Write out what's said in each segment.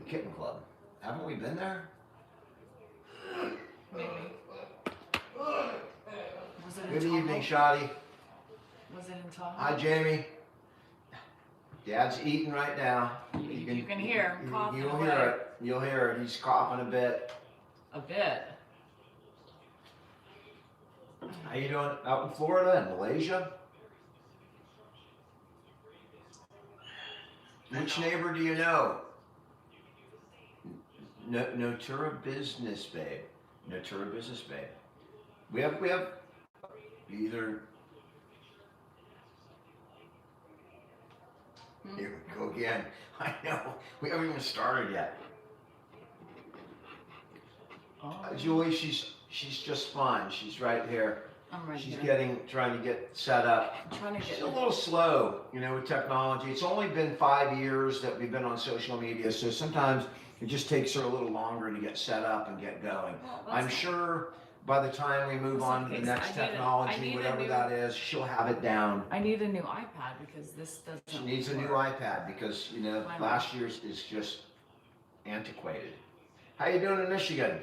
Kitten Club. Haven't we been there? Maybe. Was it in Good Tahoe? evening, Shotty. Was it in Tahoe? Hi, Jamie. Dad's eating right now. You can hear him coughing You'll away. hear it. You'll hear it. He's coughing a bit. A bit. How you doing out in Florida and Malaysia? Which neighbor do you know? Notura Business Babe. Notura Business Babe. We have either. Here we go again. I know. We haven't even started yet. Oh. Julie, she's just fine. She's right here. I'm right She's here. trying to get set up. I'm trying to She's get a little slow, with technology. It's only been 5 years that we've been on social media, so sometimes it just takes her a little longer to get set up and get going. Well, I'm sure by the time we move on to the next technology, whatever that is, she'll have it down. I need a new iPad because this doesn't. She needs a new iPad because, last year's is just antiquated. How you doing in Michigan?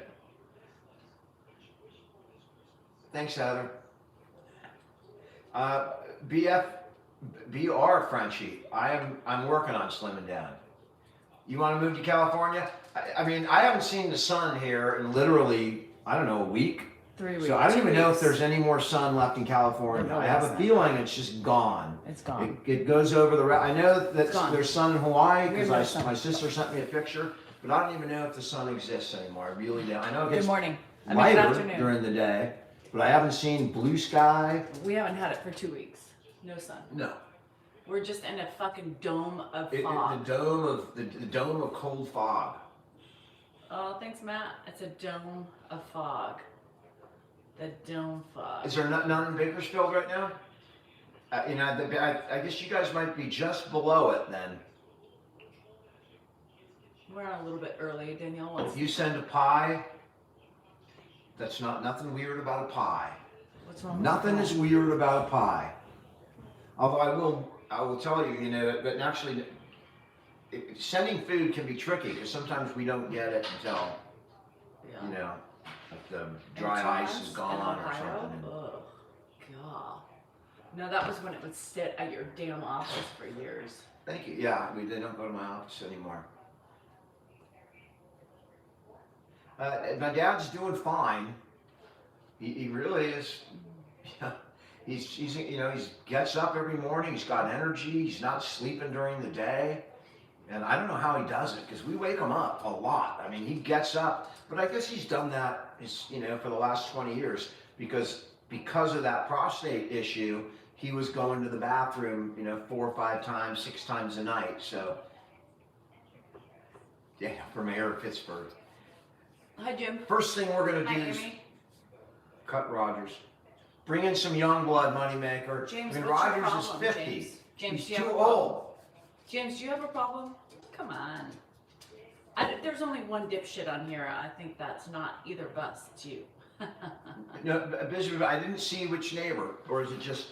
Thanks, Heather. BR Frenchie, I'm working on slimming down. You want to move to California? I mean, I haven't seen the sun here in literally, I don't know, a week. 3 weeks. So I don't even know if 2 there's any more sun left in California. No, I have it's a not. feeling it's just gone. It's gone. It goes over the. I know that It's gone. there's sun in Hawaii We have no because sun. my sister sent me a picture, but I don't even know if the sun exists anymore. I really don't. I know it Good gets morning. Good lighter afternoon. during the day, but I haven't seen blue sky. We haven't had it for 2 weeks. No sun. No. We're just in a fucking dome of The fog. dome of cold fog. Oh, thanks, Matt. It's a dome of fog. The dome fog. Is there none in Bakersfield right now? I guess you guys might be just below it then. We're on a little bit early, Danielle. What's, If you send a pie, that's nothing weird about a pie. what's wrong? Nothing with is weird about a pie. Although I will tell you, but actually, sending food can be tricky because sometimes we don't get it until, Yeah. like the dry ice is gone or something. Oh, God. No, that was when it would sit at your damn office for years. Thank you. Yeah, they don't go to my office anymore. My dad's doing fine. He really is. Yeah. He gets up every morning. He's got energy. He's not sleeping during the day, and I don't know how he does it because we wake him up a lot. I mean, he gets up, but I guess he's done that, for the last 20 years because of that prostate issue. He was going to the bathroom, 4 or 5 times, 6 times a night. So, yeah, for Mayor of Pittsburgh. Hi, Jim. First thing we're gonna Hi, do is Amy. cut Rogers. Bring in some young blood, moneymaker. James, I mean, what's your Rogers is problem, 50. James? James, He's do you have too a problem? old. James, do you have a problem? Come on. There's only one dipshit on here. I think that's not either of us. It's you. No, Bishop, I didn't see which neighbor, or is it just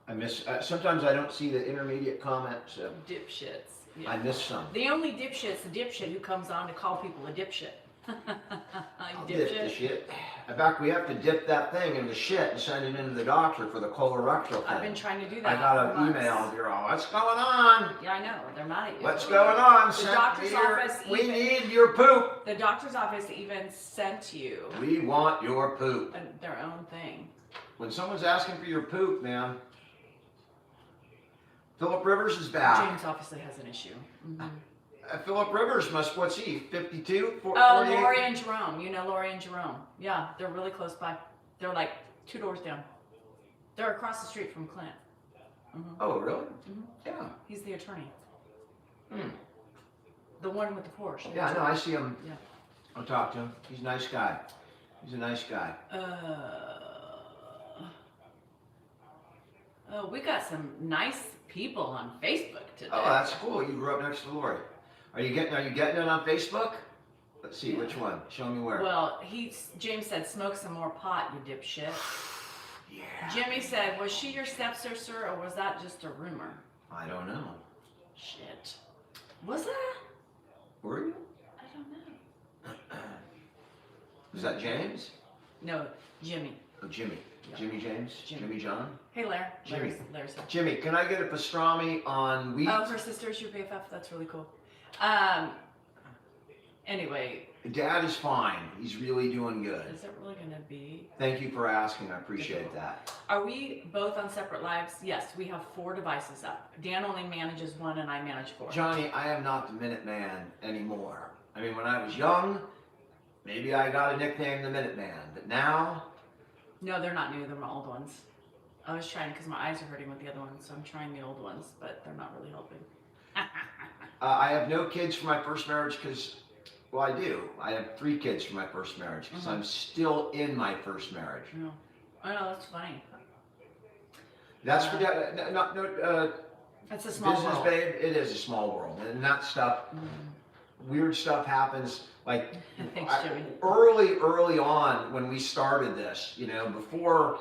I miss? Sometimes I don't see the intermediate comments. So Dipshits. I Yeah. miss some. The only dipshit's the dipshit who comes on to call people a dipshit. I'll You dip the dipshit. shit. In fact, we have to dip that thing in the shit and send it into the doctor for the colorectal thing. I've been trying to do that. I got for an months. email. You're all, what's going on? Yeah, I know. They're mad at you. What's going on? The Send doctor's me your- office we even- need your poop. The doctor's office even sent you We want your poop. their own thing. When someone's asking for your poop, man. Philip Rivers is back. James obviously has an issue. Mm-hmm. Philip Rivers what's he, 52? Oh, Lori and Jerome. You know Lori and Jerome. Yeah, they're really close by. They're like 2 doors down. They're across the street from Clint. Mm-hmm. Oh, really? Mhm. Yeah. He's the attorney. Hmm. The one with the Porsche. Yeah, no, I see him. Yeah. I'll talk to him. He's a nice guy. He's a nice guy. Oh, we got some nice people on Facebook today. Oh, that's cool. You grew up next to Lori. Are you getting it on Facebook? Let's see, which one? Show me where. Well, James said, smoke some more pot, you dipshit. Yeah. Jimmy said, was she your stepsister or was that just a rumor? I don't know. Shit. Was that? Were Is that James? No, Jimmy. Oh, Jimmy. Yeah. Jimmy James? Jimmy. Jimmy John? Hey, Larry. Jimmy. Larry's here. Jimmy, can I get a pastrami on wheat? Oh, her sister's your BFF. That's really cool. Anyway, Dad is fine. He's really doing good. is it really going to be? Thank you for asking. I appreciate that. Are we both on separate lives? Yes, we have 4 devices up. Dan only manages 1 and I manage 4. Johnny, I am not the Minuteman anymore. I mean, when I was young, maybe I got a nickname, the Minuteman. But now, No, they're not new. They're my old ones. I was trying because my eyes are hurting with the other ones, so I'm trying the old ones, but they're not really helping. I have no kids from my first marriage because, well, I do. I have 3 kids from my first marriage because I'm still in my first marriage. No. I know, that's funny. That's for that. It's a small Business, world. babe. It is a small world, and that stuff. Weird stuff happens. Like Thanks, Jimmy. early on when we started this, before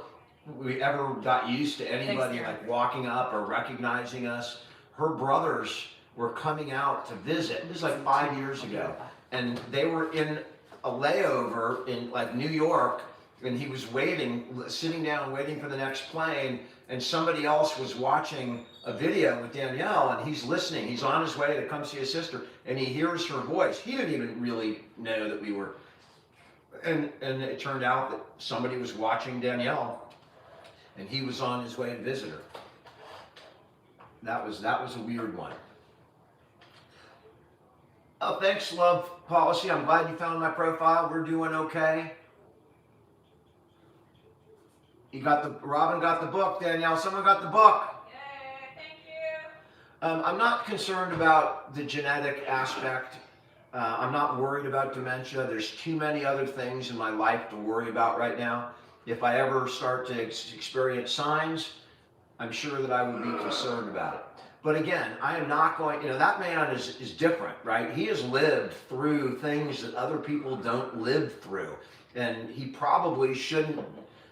we ever got used to anybody Thanks, like walking up or recognizing us, her brothers were coming out to visit. This is like 5 years ago, and they were in a layover in like New York, and he was sitting down waiting for the next plane, and somebody else was watching a video with Danielle, and he's listening. He's on his way to come see his sister, and he hears her voice. He didn't even really know that we were, and it turned out that somebody was watching Danielle, and he was on his way to visit her. That was a weird one. Oh, thanks, Love Policy. I'm glad you found my profile. We're doing okay. Robin got the book, Danielle. Someone got the book. Yay, thank you. I'm not concerned about the genetic aspect. I'm not worried about dementia. There's too many other things in my life to worry about right now. If I ever start to experience signs, I'm sure that I would be concerned about it. But again, I am not going, that man is different, right? He has lived through things that other people don't live through. And he probably shouldn't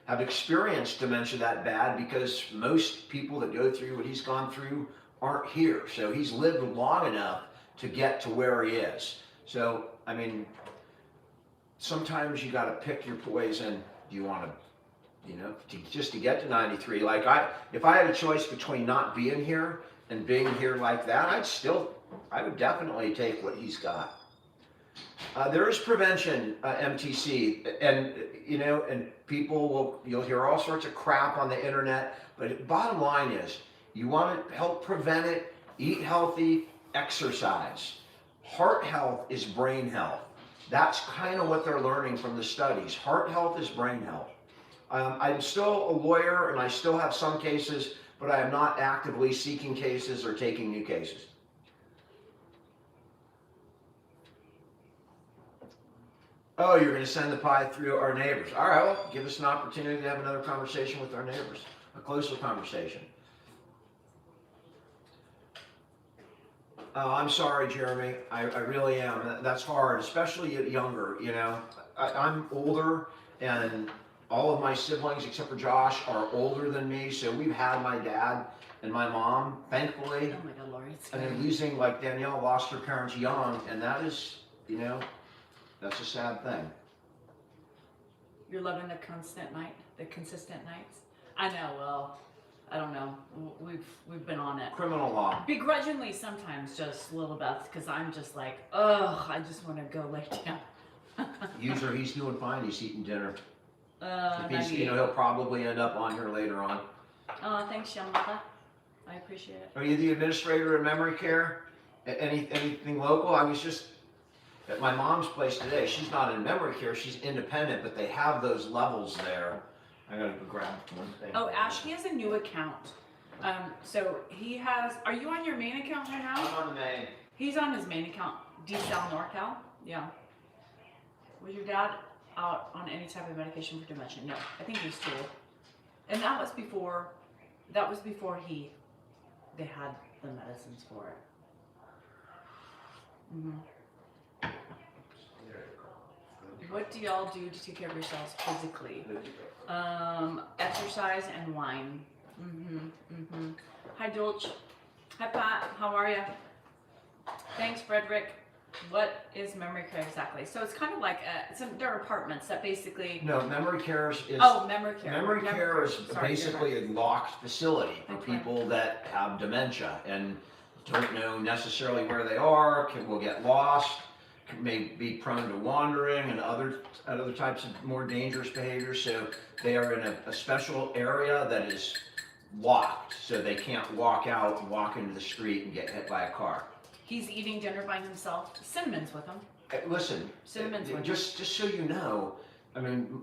have experienced dementia that bad because most people that go through what he's gone through aren't here. So he's lived long enough to get to where he is. So, I mean, sometimes you got to pick your poison. Do you want to, just to get to 93? Like if I had a choice between not being here and being here like that, I would definitely take what he's got. There is prevention, MTC, and and you'll hear all sorts of crap on the internet, but bottom line is, you want to help prevent it, eat healthy, exercise. Heart health is brain health. That's kind of what they're learning from the studies. Heart health is brain health. I'm still a lawyer and I still have some cases, but I am not actively seeking cases or taking new cases. Oh, you're going to send the pie through our neighbors. All right, well, give us an opportunity to have another conversation with our neighbors, a closer conversation. Oh, I'm sorry, Jeremy. I really am. That's hard, especially younger, I'm older, and all of my siblings, except for Josh, are older than me, so we've had my dad and my mom, thankfully. Oh my God, Lori, it's And scary. then losing, like Danielle lost her parents young, and that is, that's a sad thing. You're loving the consistent nights. I know. Well, I don't know. We've been on it. Criminal law. Begrudgingly sometimes, just little Beth, because I'm just like, ugh, I just want to go lay down. User, he's doing fine. He's eating dinner. If he's, 98. he'll probably end up on here later on. Thanks, young mother. I appreciate it. Are you the administrator of memory care? Anything local? I was just at my mom's place today. She's not in memory care. She's independent, but they have those levels there. I gotta go grab one thing. Oh, Ash, he has a new account. So he has. Are you on your main account right now? I'm on the main. He's on his main account. DCal NorCal. Yeah. Was your dad out on any type of medication for dementia? No, I think he's too. And that was before. They had the medicines for it. What do y'all do to take care of yourselves physically? Exercise and wine. Hi, Dolce. Hi, Pat. How are you? Thanks, Frederick. What is memory care exactly? So it's kind of like there are apartments that basically. No, memory care is. Memory care. Memory care is Sorry, basically a locked facility for Okay. people that have dementia and don't know necessarily where they are, will get lost, may be prone to wandering and other types of more dangerous behaviors. So they are in a special area that is locked, so they can't walk out, walk into the street and get hit by a car. He's eating dinner by himself. Cinnamon's with him. Listen, Cinnamon's with him. just so you know, I mean,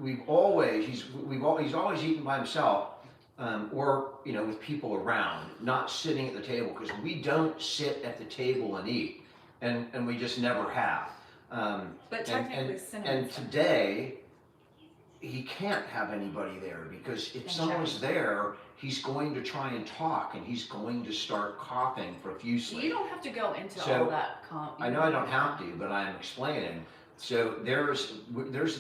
he's always eaten by himself, or with people around, not sitting at the table, because we don't sit at the table and eat, and we just never have. But technically, Cinnamon's. And today, he can't have anybody there, because if someone's there, he's going to try and talk, and he's going to start coughing profusely. You don't have to go into So, all that. I know I don't have to, but I'm explaining. So there's,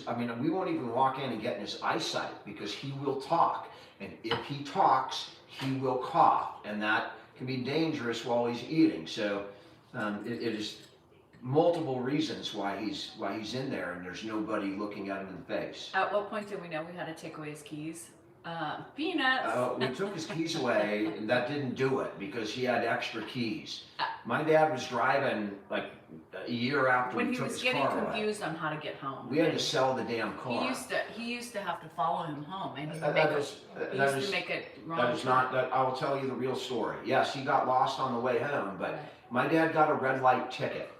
I mean, we won't even walk in and get in his eyesight, because he will talk. And if he talks, he will cough, and that can be dangerous while he's eating. So it is multiple reasons why he's in there, and there's nobody looking at him in the face. At what point did we know we had to take away his keys? Peanuts. We took his keys away, and that didn't do it, because he had extra keys. My dad was driving like a year after When we he took was his getting car away. confused on how to get home. We had to sell the damn car. He used to have to follow him home, and he That used is to make it wrong. That is not, that I will tell you the real story. Yes, he got lost on the way home, but Right. my dad got a red light ticket,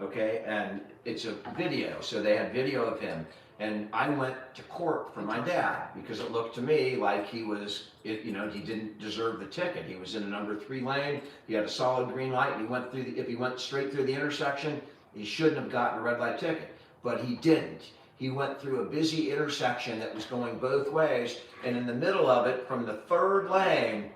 okay? And it's a video, so they had video of him. And I went to court for my dad, because it looked to me like he was, he didn't deserve the ticket. He was in a number 3 lane, he had a solid green light, and if he went straight through the intersection, he shouldn't have gotten a red light ticket. But he didn't. He went through a busy intersection that was going both ways, and in the middle of it, from the 3rd lane,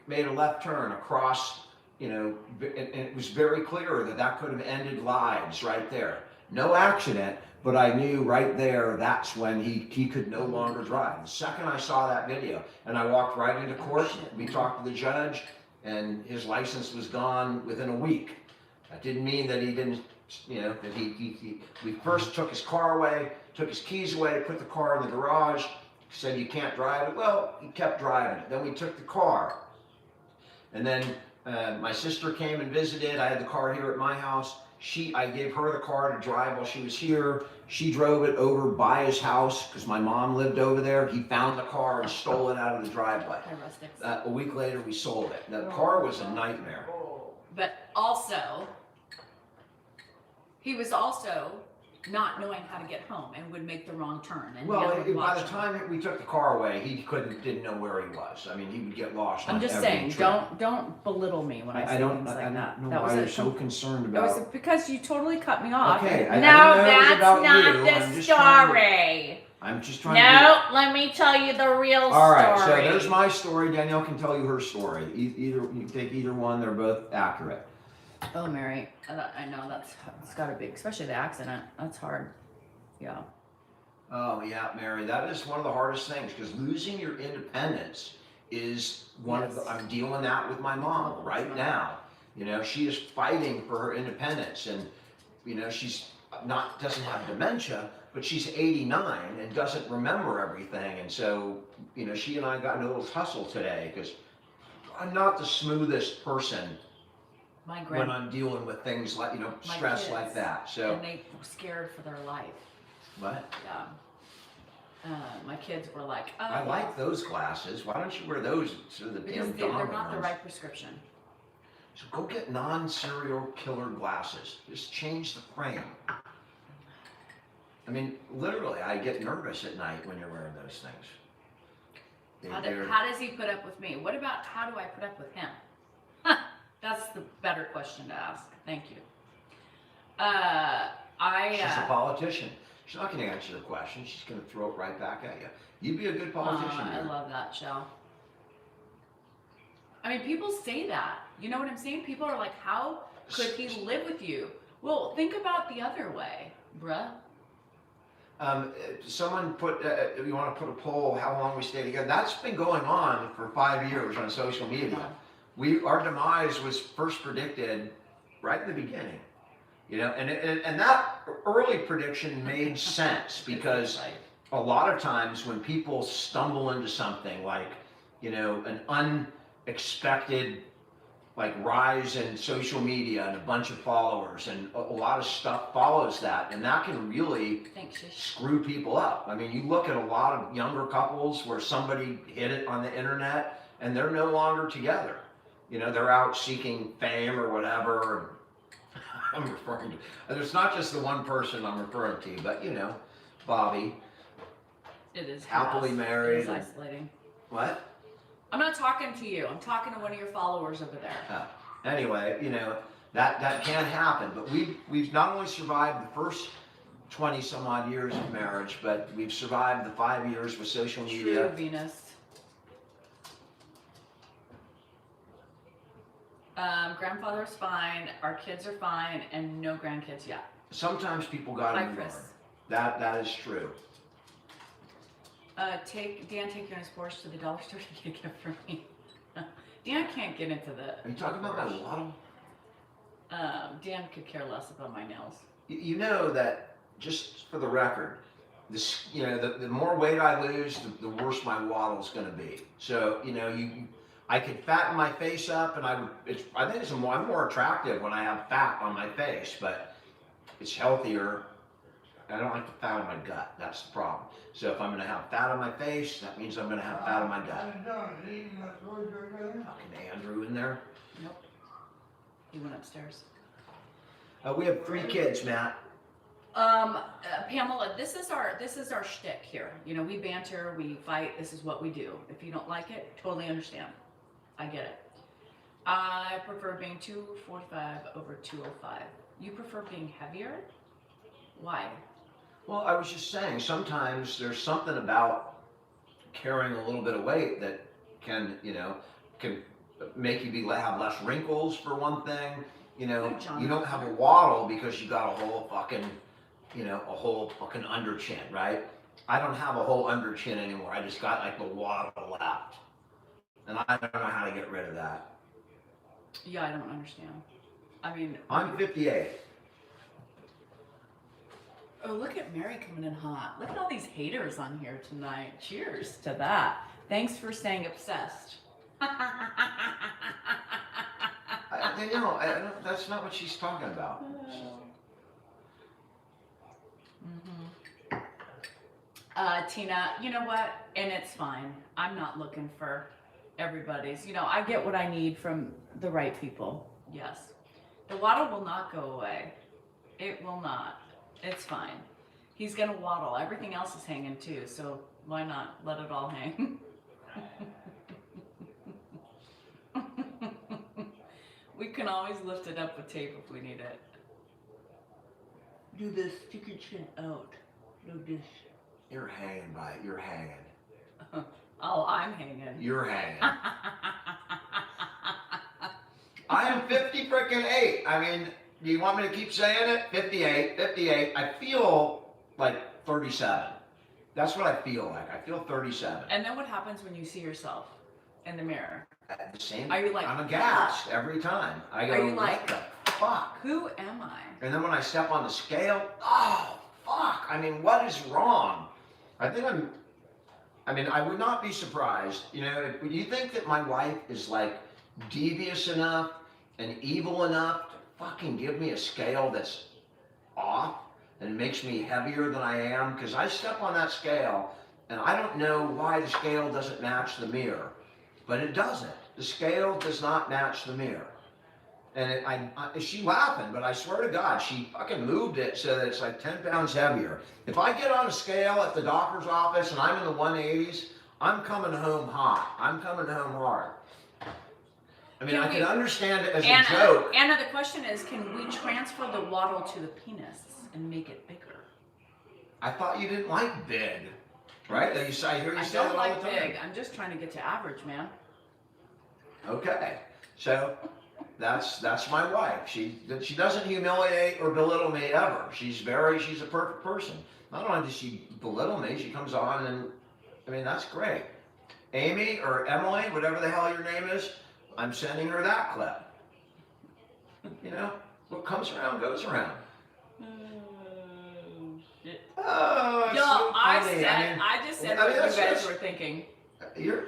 made a left turn across, and it was very clear that could have ended lives right there. No accident, but I knew right there that's when he could no longer drive. The second I saw that video, and I walked right into court, we talked to the judge, and his license was gone within a week. That didn't mean that he didn't, that we first took his car away, took his keys away, put the car in the garage, said you can't drive it. Well, he kept driving it. Then we took the car. And then my sister came and visited. I had the car here at my house. I gave her the car to drive while she was here. She drove it over by his house, because my mom lived over there. He found the car and stole it out of the driveway. A week later, we sold it. The car was a nightmare. But also, he was also not knowing how to get home and would make the wrong turn. And Well, would by watch the him. time we took the car away, he didn't know where he was. I mean, he would get lost. I'm on just every saying, trip. don't belittle me when I say things like I that. don't know That was why a you're so concerned That about. was because you totally cut me off. Okay, I no, didn't know it was that's about not you. the I'm just trying to- story. I'm just trying to. No, let me tell you the real All right, so story. there's my story. Danielle can tell you her story. Either you can take either one; they're both accurate. Oh, Mary, I know it's got to be, especially the accident. That's hard. Yeah. Oh yeah, Mary, that is one of the hardest things, because losing your independence is one of the. I'm dealing that with my mom right now. She is fighting for her independence, and she's doesn't have dementia, but she's 89 and doesn't remember everything, and so she and I got in a little tussle today, because I'm not the smoothest person My when I'm dealing with things like stress kids, like that. So and they were scared for their life. what? Yeah. My kids were like, oh, I like those glasses. Why don't you wear those instead of the because damn they're Donovan not the ones? right prescription. So go get non-serial killer glasses. Just change the frame. I mean, literally, I get nervous at night when you're wearing those things. How does he put up with me? What about how do I put up with him? That's the better question to ask. Thank you. She's a politician. She's not going to answer the question. She's going to throw it right back at you. You'd be a good politician. I love that, Shell. I mean, people say that. You know what I'm saying? People are like, how could he live with you? Well, think about the other way, bruh. Someone put, you want to put a poll, how long we stay together. That's been going on for 5 years on social media. Our demise was first predicted right in the beginning. You know, and that early prediction made sense because Right. a lot of times when people stumble into something like, you know, an unexpected like rise in social media and a bunch of followers and a lot of stuff follows that, and that can really Thanks, Shish. screw people up. I mean, you look at a lot of younger couples where somebody hit it on the internet and they're no longer together. You know, they're out seeking fame or whatever. I'm referring to, and it's not just the one person I'm referring to, but you know, Bobby, It is happily chaos. married. It is isolating. What? I'm not talking to you. I'm talking to one of your followers over there. Anyway, you know, that can happen, but we've not only survived the first 20 some odd years of marriage, but we've survived the 5 years with social True, media. Venus. Grandfather's fine, our kids are fine, and no grandkids yet. Sometimes people gotta Hi, move Chris. on. That is true. Dan, take you on his Porsche to the dollar store to get a gift for me. Dan can't get into the. Are you talking about my Porsche. waddle? Dan could care less about my nails. You know that, just for the record, this, you know, the more weight I lose, the worse my waddle's gonna be. So, you know, I could fatten my face up, and I think I'm more attractive when I have fat on my face, but it's healthier. I don't like the fat on my gut. That's the problem. So if I'm gonna have fat on my face, that means I'm gonna have fat on my gut. Fucking Andrew in there. Nope. He went upstairs. We have 3 kids, Matt. Pamela, this is our shtick here. You know, we banter, we fight. This is what we do. If you don't like it, totally understand. I get it. I prefer being 245 over 205. You prefer being heavier? Why? Well, I was just saying, sometimes there's something about carrying a little bit of weight that can, you know, can make you have less wrinkles for one thing. You know, Good, John. you don't have a waddle because you got a whole fucking, you know, a whole fucking under chin, right? I don't have a whole under chin anymore. I just got like the waddle left. And I don't know how to get rid of that. Yeah, I don't understand. I mean, I'm 58. oh, look at Mary coming in hot. Look at all these haters on here tonight. Cheers to that. Thanks for saying obsessed. I don't, that's not what she's talking about. Tina, you know what? And it's fine. I'm not looking for everybody's. You know, I get what I need from the right people. Yes. The waddle will not go away. It will not. It's fine. He's gonna waddle. Everything else is hanging too, so why not let it all hang? We can always lift it up with tape if we need it. Do this. Stick your chin out. Do this. You're hanging by it. You're hanging. Oh, I'm hanging. You're hanging. I am 50 freaking 8. I mean, do you want me to keep saying it? 58, 58. I feel like 37. That's what I feel like. I feel 37. And then what happens when you see yourself in the mirror? The same. Are you like, I'm aghast every time. I go, Are you like, what the fuck? who am I? And then when I step on the scale, oh, fuck. I mean, what is wrong? I mean, I would not be surprised. You know, if you think that my wife is like devious enough and evil enough to fucking give me a scale that's off and makes me heavier than I am, because I step on that scale and I don't know why the scale doesn't match the mirror, but it doesn't. The scale does not match the mirror. And she's laughing, but I swear to God, she fucking moved it so that it's like 10 pounds heavier. If I get on a scale at the doctor's office and I'm in the 180s, I'm coming home hot. I'm coming home hard. I mean, I can understand it as a joke. Anna, the question is, can we transfer the waddle to the penis and make it bigger? I thought you didn't like big, right? I hear you I say it don't all like the time. big. I'm just trying to get to average, man. Okay, so that's my wife. She doesn't humiliate or belittle me ever. She's a perfect person. Not only does she belittle me, she comes on and, I mean, that's great. Amy or Emily, whatever the hell your name is, I'm sending her that clip. You know, What comes around goes around. Oh, shit. Oh, it's Yo, so I funny. said, I just said I what mean, you that's guys just- were thinking. You're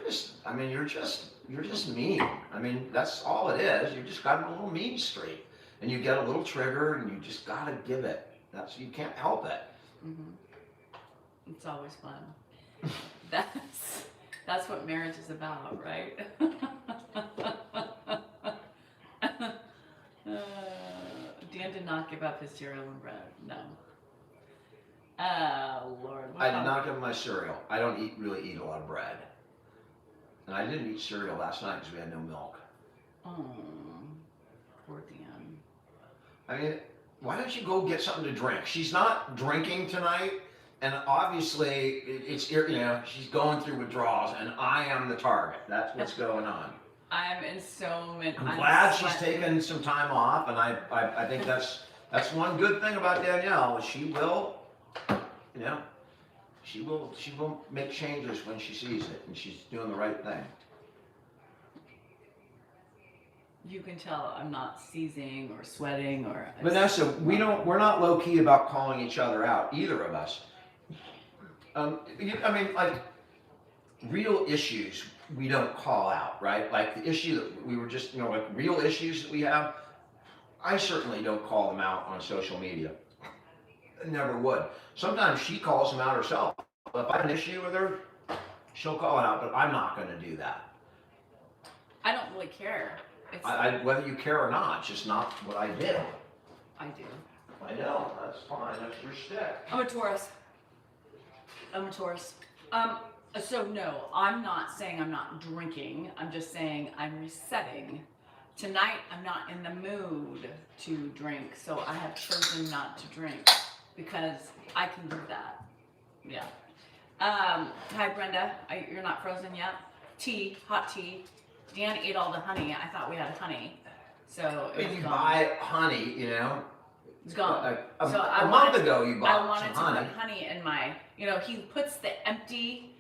just mean. I mean, that's all it is. You just got a little mean streak, and you get a little trigger, and you just gotta give it. You can't help it. Hmm. It's always fun. That's what marriage is about, right? Dan did not give up his cereal and bread. No. Oh Lord. What I did about- not give him my cereal. I don't really eat a lot of bread, and I didn't eat cereal last night because we had no milk. Oh, poor Dan. I mean, why don't you go get something to drink? She's not drinking tonight, and obviously it's she's going through withdrawals, and I am the target. That's what's going on. I'm in so many. I'm glad she's sweating. taken some time off, and I think that's one good thing about Danielle is she will, she will make changes when she sees it, and she's doing the right thing. You can tell I'm not seizing or sweating or. Vanessa, we're not low key about calling each other out, either of us. I mean, like, real issues we don't call out, right? Like the issue that we were just, like real issues that we have, I certainly don't call them out on social media. I never would. Sometimes she calls them out herself. If I have an issue with her, she'll call it out, but I'm not going to do that. I don't really care. It's, Whether you care or not, it's just not what I do. I do. I know, that's fine, that's your shtick. I'm a Taurus. So no, I'm not saying I'm not drinking. I'm just saying I'm resetting. Tonight, I'm not in the mood to drink, so I have chosen not to drink because I can do that. Yeah. Hi, Brenda. You're not frozen yet? Tea, hot tea. Dan ate all the honey. I thought we had honey, so I mean, it's you gone. buy honey, It's gone. A So I month wanted- ago, you I bought wanted some to honey. put honey in my, he puts the empty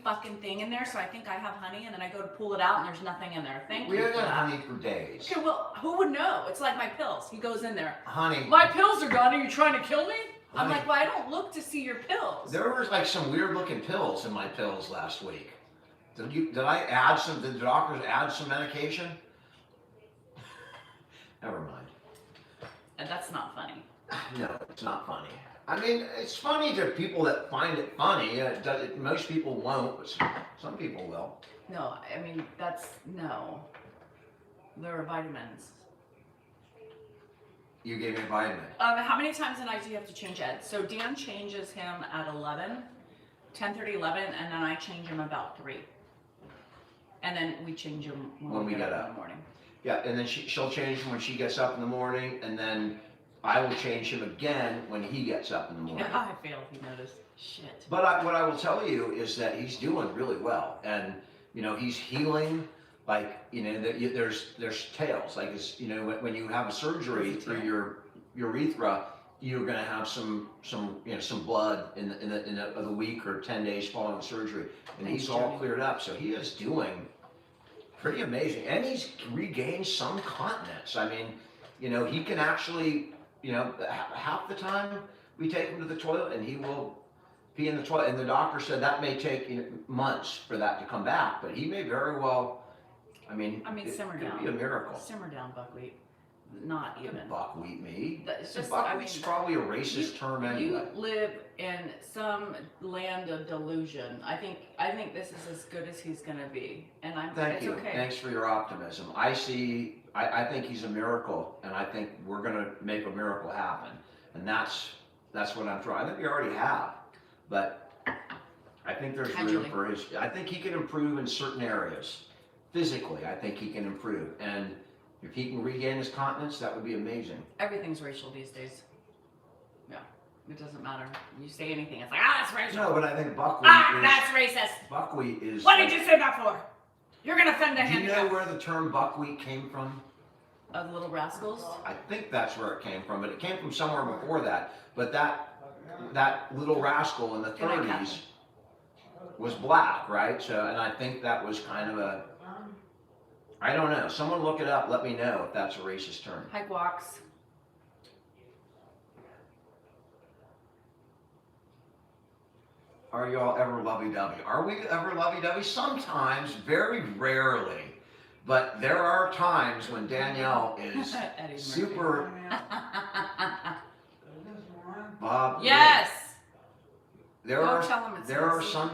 fucking thing in there, so I think I have honey, and then I go to pull it out, and there's nothing in there. Thank We you haven't for had that. honey for days. Okay, well, who would know? It's like my pills. He goes in there. Honey, My pills are gone. Are you trying to kill me? I'm Honey. like, well, I don't look to see your pills. there was like some weird looking pills in my pills last week. Did the doctors add some medication? Never mind. And that's not funny. No, it's not funny. I mean, it's funny to people that find it funny. Most people won't, but some people will. No, I mean, no. There are vitamins. You gave me a vitamin. How many times a night do you have to change Ed? So Dan changes him at 10:30, 11, and then I change him about 3. And then we change him when we get up in the morning. Yeah, and then she'll change him when she gets up in the morning, and then I will change him again when he gets up in the morning. Yeah, I failed. He noticed. Shit. But what I will tell you is that he's doing really well, and he's healing. Like there's tails. Like when you have a surgery through your urethra, you're going to have some blood in the week or 10 days following the surgery, and Thanks, he's all Jody. cleared up. So he is doing pretty amazing, and he's regained some continence. I mean, he can actually, half the time we take him to the toilet and he will pee in the toilet, and the doctor said that may take months for that to come back, but he may very well. I mean, simmer it could down. be a miracle. Simmer down, buckwheat. Not even. Buckwheat me. It's just, Buckwheat's probably a racist term anyway. You live in some land of delusion. I think this is as good as he's gonna be, and Thank it's you. okay. Thanks for your optimism. I think he's a miracle, and I think we're gonna make a miracle happen, and that's what I'm trying. I think we already have, but I think there's Hi, room Julie. for his. I think he can improve in certain areas. Physically, I think he can improve, and if he can regain his continence, that would be amazing. Everything's racial these days. Yeah, it doesn't matter. You say anything, it's like, that's racial. No, but I think buckwheat is. That's racist. Buckwheat is. What did you say that for? You're gonna offend a Do you know handicap. where the term buckwheat came from? Of Little Rascals. I think that's where it came from, but it came from somewhere before that. But that little rascal in the Good night, 30s was black, right? So, and I think that was kind of I don't know. Someone look it up. Let me know if that's a racist term. Hi, Guax. Are y'all ever lovey-dovey? Are we ever lovey-dovey? Sometimes, very rarely. But there are times when Danielle is Eddie Murphy. super. Bob. Yes. There Go are. tell him it's There are his. some.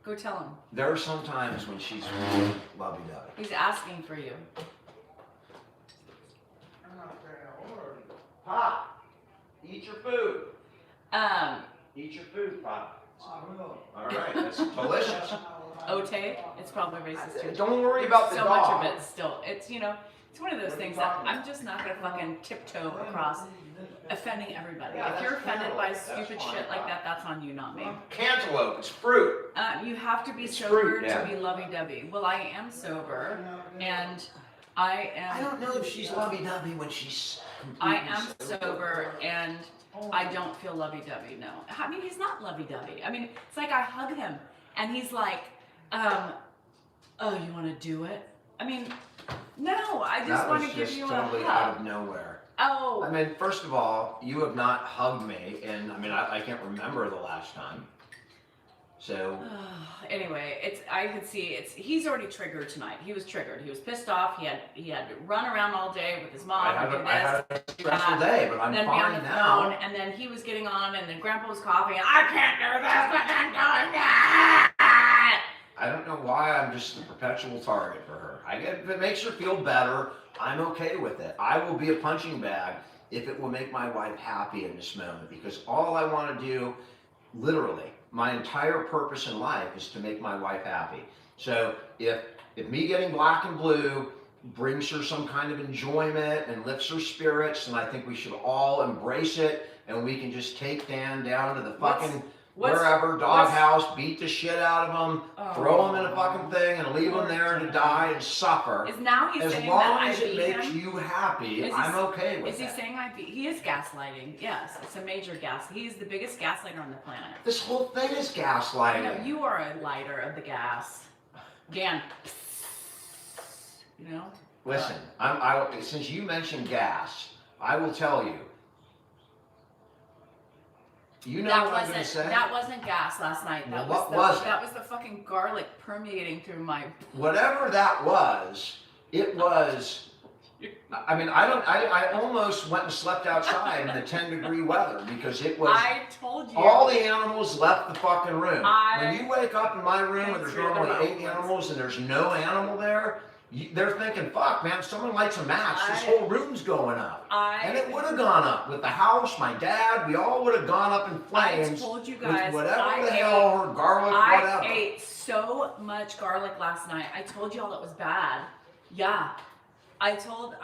Go tell him. There are some times when she's really lovey-dovey. He's asking for you. Pop, eat your food. Um, Eat your food, Pop. All right, that's delicious. Ote, it's probably racist too. Don't worry about the So dog. much of it still. It's, you know, it's one of those things that I'm just not gonna fucking tiptoe across offending everybody. Yeah, If you're that's offended by cantaloupe. That's stupid fine, shit like Bob. that, that's on you, not me. Cantaloupe, it's fruit. You have to be It's sober fruit, yeah. to be lovey-dovey. Well, I am sober, and I am. I don't know if she's lovey-dovey when she's I completely am sober, and I don't feel lovey-dovey. No, I mean he's not lovey-dovey. I mean it's like I hug him, and he's like, "Oh, you want to do it?" I mean, no, I just That want was to give just you totally a out hug. of nowhere. Oh, I mean, first of all, you have not hugged me, and I mean, I can't remember the last time. So, anyway, I could see he's already triggered tonight. He was triggered. He was pissed off. He had to run around all day with his mom I and do had this. a stressful day, but I'm Then be on fine the now. phone, and then he was getting on, and then Grandpa was coughing. I can't do this, but I'm doing that. I don't know why I'm just the perpetual target for her. If it makes her feel better, I'm okay with it. I will be a punching bag if it will make my wife happy in this moment, because all I want to do, literally, my entire purpose in life is to make my wife happy. So if me getting black and blue brings her some kind of enjoyment and lifts her spirits, then I think we should all embrace it, and we can just take Dan down to the fucking wherever, doghouse, beat the shit out of him, throw him in a fucking thing, and leave him there to die and suffer. Is now he's As saying long that as I it beat makes him? you happy, Is he- I'm okay with Is he that. saying he is gaslighting? Yes, it's a major gas. He's the biggest gaslighter on the planet. This whole thing is I gaslighting. know you are a lighter of the gas. Dan. You know? Listen, since you mentioned gas, I will tell you. You know what I'm going to say? That wasn't gas last night. That Well, what was was it? That was the fucking garlic permeating through my. Whatever that was, it was. I mean, I almost went and slept outside in the 10-degree weather because it was. I told you. All the animals left the fucking room. I- When you wake up in my room and there's Thanks for the normally 8 compliment. animals and there's no animal there, they're thinking, fuck, man, someone lights a match, this I- whole room's going up. And it would have gone up with the house, my dad, we all would have gone up in I flames told you with guys. whatever the hell, her garlic, whatever. I ate so much garlic last night. I told y'all it was bad. Yeah. I told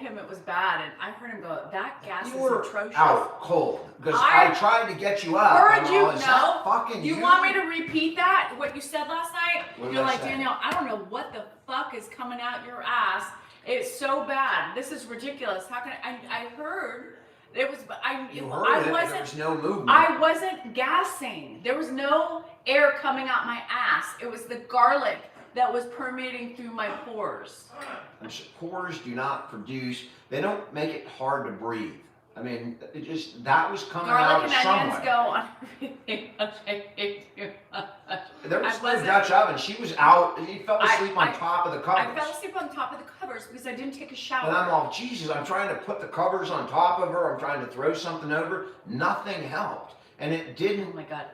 him it was bad, and I heard him go, that gas You is were atrocious. out cold because I tried to get you up. Heard and you, all, is that no. fucking You want me to repeat that? What you said last night? What did You're I like, say? Danielle, I don't know what the fuck is coming out your ass. It's so bad. This is ridiculous. How can I heard it was You heard it, there wasn't was no movement. I wasn't gassing. There was no air coming out my ass. It was the garlic that was permeating through my pores. Pores do not produce, they don't make it hard to breathe. I mean, that was coming Garlic out and onions somewhere. go on everything. I hate too much. There was I no wasn't- Dutch oven. She was out, he fell asleep on top of the I covers. fell asleep on top of the covers because I didn't take a shower. And I'm all, Jesus, I'm trying to put the covers on top of her, I'm trying to throw something over. Nothing helped. And it Oh didn't my God.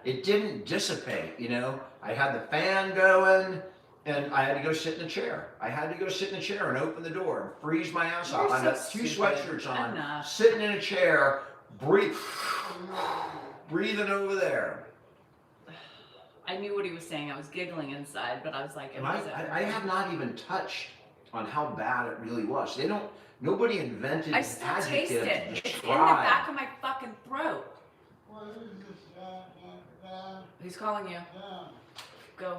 dissipate, you know. I had the fan going, and I had to go sit in a chair. I had to go sit in a chair and open the door and freeze my ass off. You're I got so 2 stupid. sweatshirts on, Enough. sitting in a chair, breathing over there. I knew what he was saying. I was giggling inside, but I was like, it And wasn't. I have not even touched on how bad it really was. Nobody invented I an still taste adjective it. to It's in the describe. back of my fucking throat. He's calling you. Go.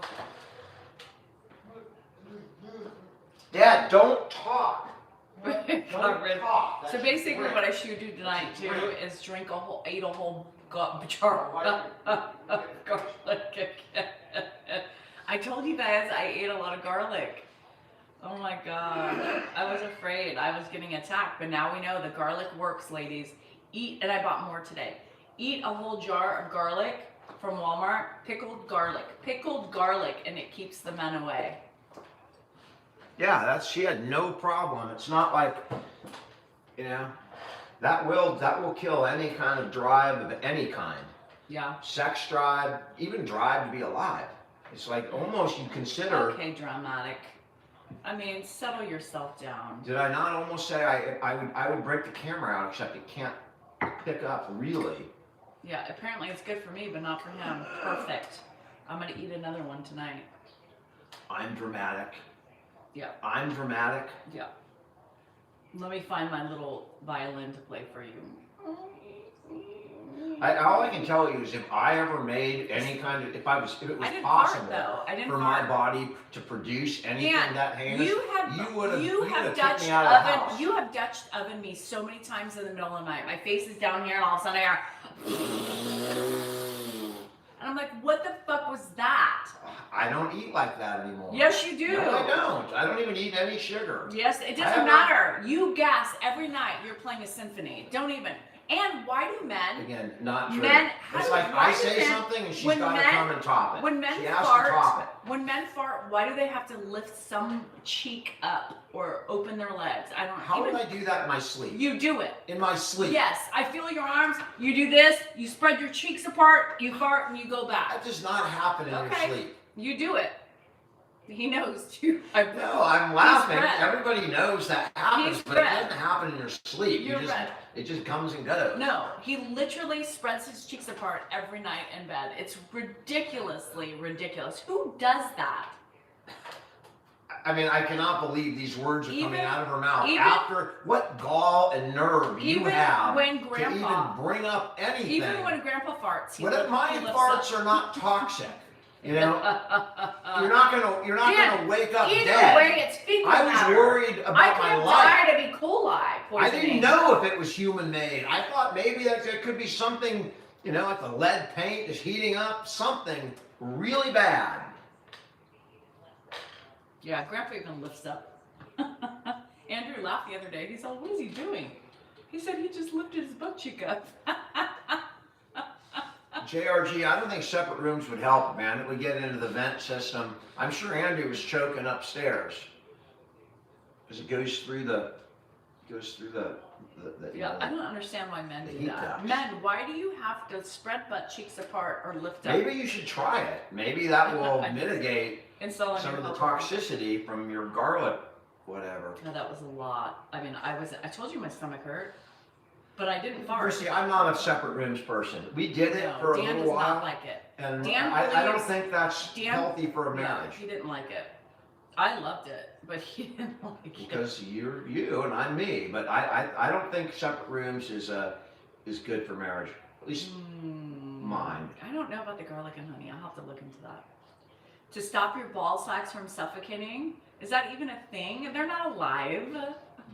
Dad, don't talk. Got Don't rid- talk. So That's basically, great. what I should do tonight too is eat a whole jar of garlic. I told you guys I ate a lot of garlic. Oh my god. I was afraid I was getting attacked, but now we know the garlic works, ladies. Eat, and I bought more today. Eat a whole jar of garlic from Walmart, pickled garlic, and it keeps the men away. Yeah, she had no problem. It's not like, you know, that will kill any kind of drive of any kind. Yeah. Sex drive, even drive to be alive. It's like almost you consider. Okay, dramatic. I mean, settle yourself down. Did I not almost say I would break the camera out, except it can't pick up really. Yeah, apparently it's good for me, but not for him. Perfect. I'm gonna eat another one tonight. I'm dramatic. Yeah. I'm dramatic. Yeah. Let me find my little violin to play for you. All I can tell you is if I ever made any kind of, if it was I didn't possible fart, though. I didn't for fart. my body to produce anything Dan, that heinous, you you have kicked Dutch me out of the oven. house. You have Dutch oven me so many times in the middle of the night. My face is down here, and all of a sudden I hear, and I'm like, what the fuck was that? I don't eat like that anymore. Yes, you do. No, I don't. I don't even eat any sugar. Yes, it doesn't haven't- matter. You gas every night. You're playing a symphony. Don't even. And why do men? Again, not true. Men, It's like why I do say men- something and she's when got to men- come and top it. When men she has to fart, top it. when men fart, why do they have to lift some cheek up or open their legs? I don't. How even, would I do that in my sleep? You do it. In my sleep. Yes, I feel your arms. You do this. You spread your cheeks apart. You fart and you go back. That does not happen in Okay. your sleep. You do it. He knows too. No, I'm laughing. red. Everybody knows that happens, He's but it red. doesn't happen in your sleep. You're red. It just comes and goes. No, he literally spreads his cheeks apart every night in bed. It's ridiculously ridiculous. Who does that? I mean, I cannot believe these words are coming Even- out of her mouth. even- After what gall and nerve you Even have when to Grandpa, even bring up anything. even when Grandpa farts, he What if lifts- my he lifts farts up. are not toxic? You know, you're not Dan, gonna wake up Either dead. way, it's fecal I was matter. worried I about could my have life. died of E. coli I poisoning. didn't know if it was human made. I thought maybe that there could be something, you know, like the lead paint is heating up, something really bad. Yeah, Grandpa even lifts up. Andrew laughed the other day. He's all, what is he doing? He said he just lifted his butt cheek up. JRG, I don't think separate rooms would help, man. It would get into the vent system. I'm sure Andrew was choking upstairs because it goes through the Yeah, I don't understand why men the do heat that. ducts. Men, why do you have to spread butt cheeks apart or lift up? Maybe you should try it. Maybe that will mitigate Install on some your of the helper. toxicity from your garlic, whatever. No, that was a lot. I mean, I told you my stomach hurt, but I didn't fart. Christy, I'm not a separate rooms person. We did it No, for a Dan little does while, not like it. and Dan I don't believes- think that's Dan- healthy for a No, marriage. he didn't like it. I loved it, but he didn't like it. Because you're you and I'm me, but I don't think separate rooms is good for marriage. At least mine. I don't know about the garlic and honey. I'll have to look into that. To stop your ball sacks from suffocating? Is that even a thing? They're not alive.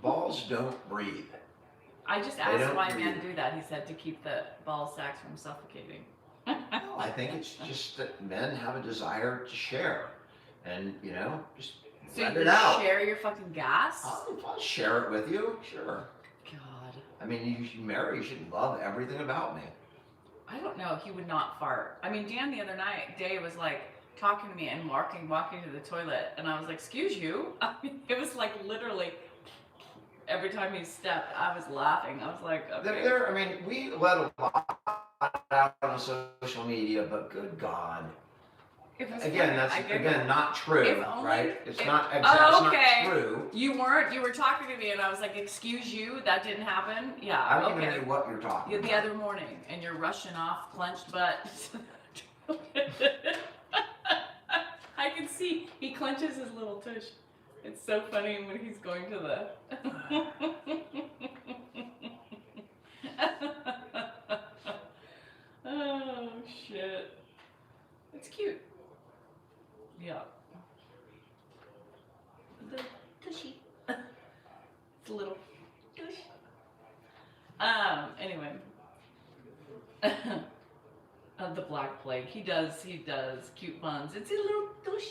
Balls don't breathe. I just They asked don't why men breathe. do that. He said to keep the ball sacks from suffocating. No, I think it's just that men have a desire to share, and you know, just So let you it out. share your fucking gas? I'll share it with you, sure. God. I mean, you marry, you should love everything about me. I don't know. He would not fart. I mean, Dan the other day was like talking to me and walking to the toilet, and I was like, "Excuse you." I mean, it was like literally every time he stepped, I was laughing. I was like, "Okay." I mean, we let a lot out on social media, but good God. It was Again, funny. that's I get again it. not true, If only- right? It's if- not Oh, exactly okay. not true. You weren't. You were talking to me, and I was like, "Excuse you, that didn't happen." Yeah. I don't okay. even know what you're talking Yeah, about. the other morning, and you're rushing off, clenched butt. I can see he clenches his little tush. It's so funny when he's going to the. Oh shit! It's cute. Yeah. The tushy. It's a little tush. Anyway. The Black Plague. He does cute puns. It's a little tush.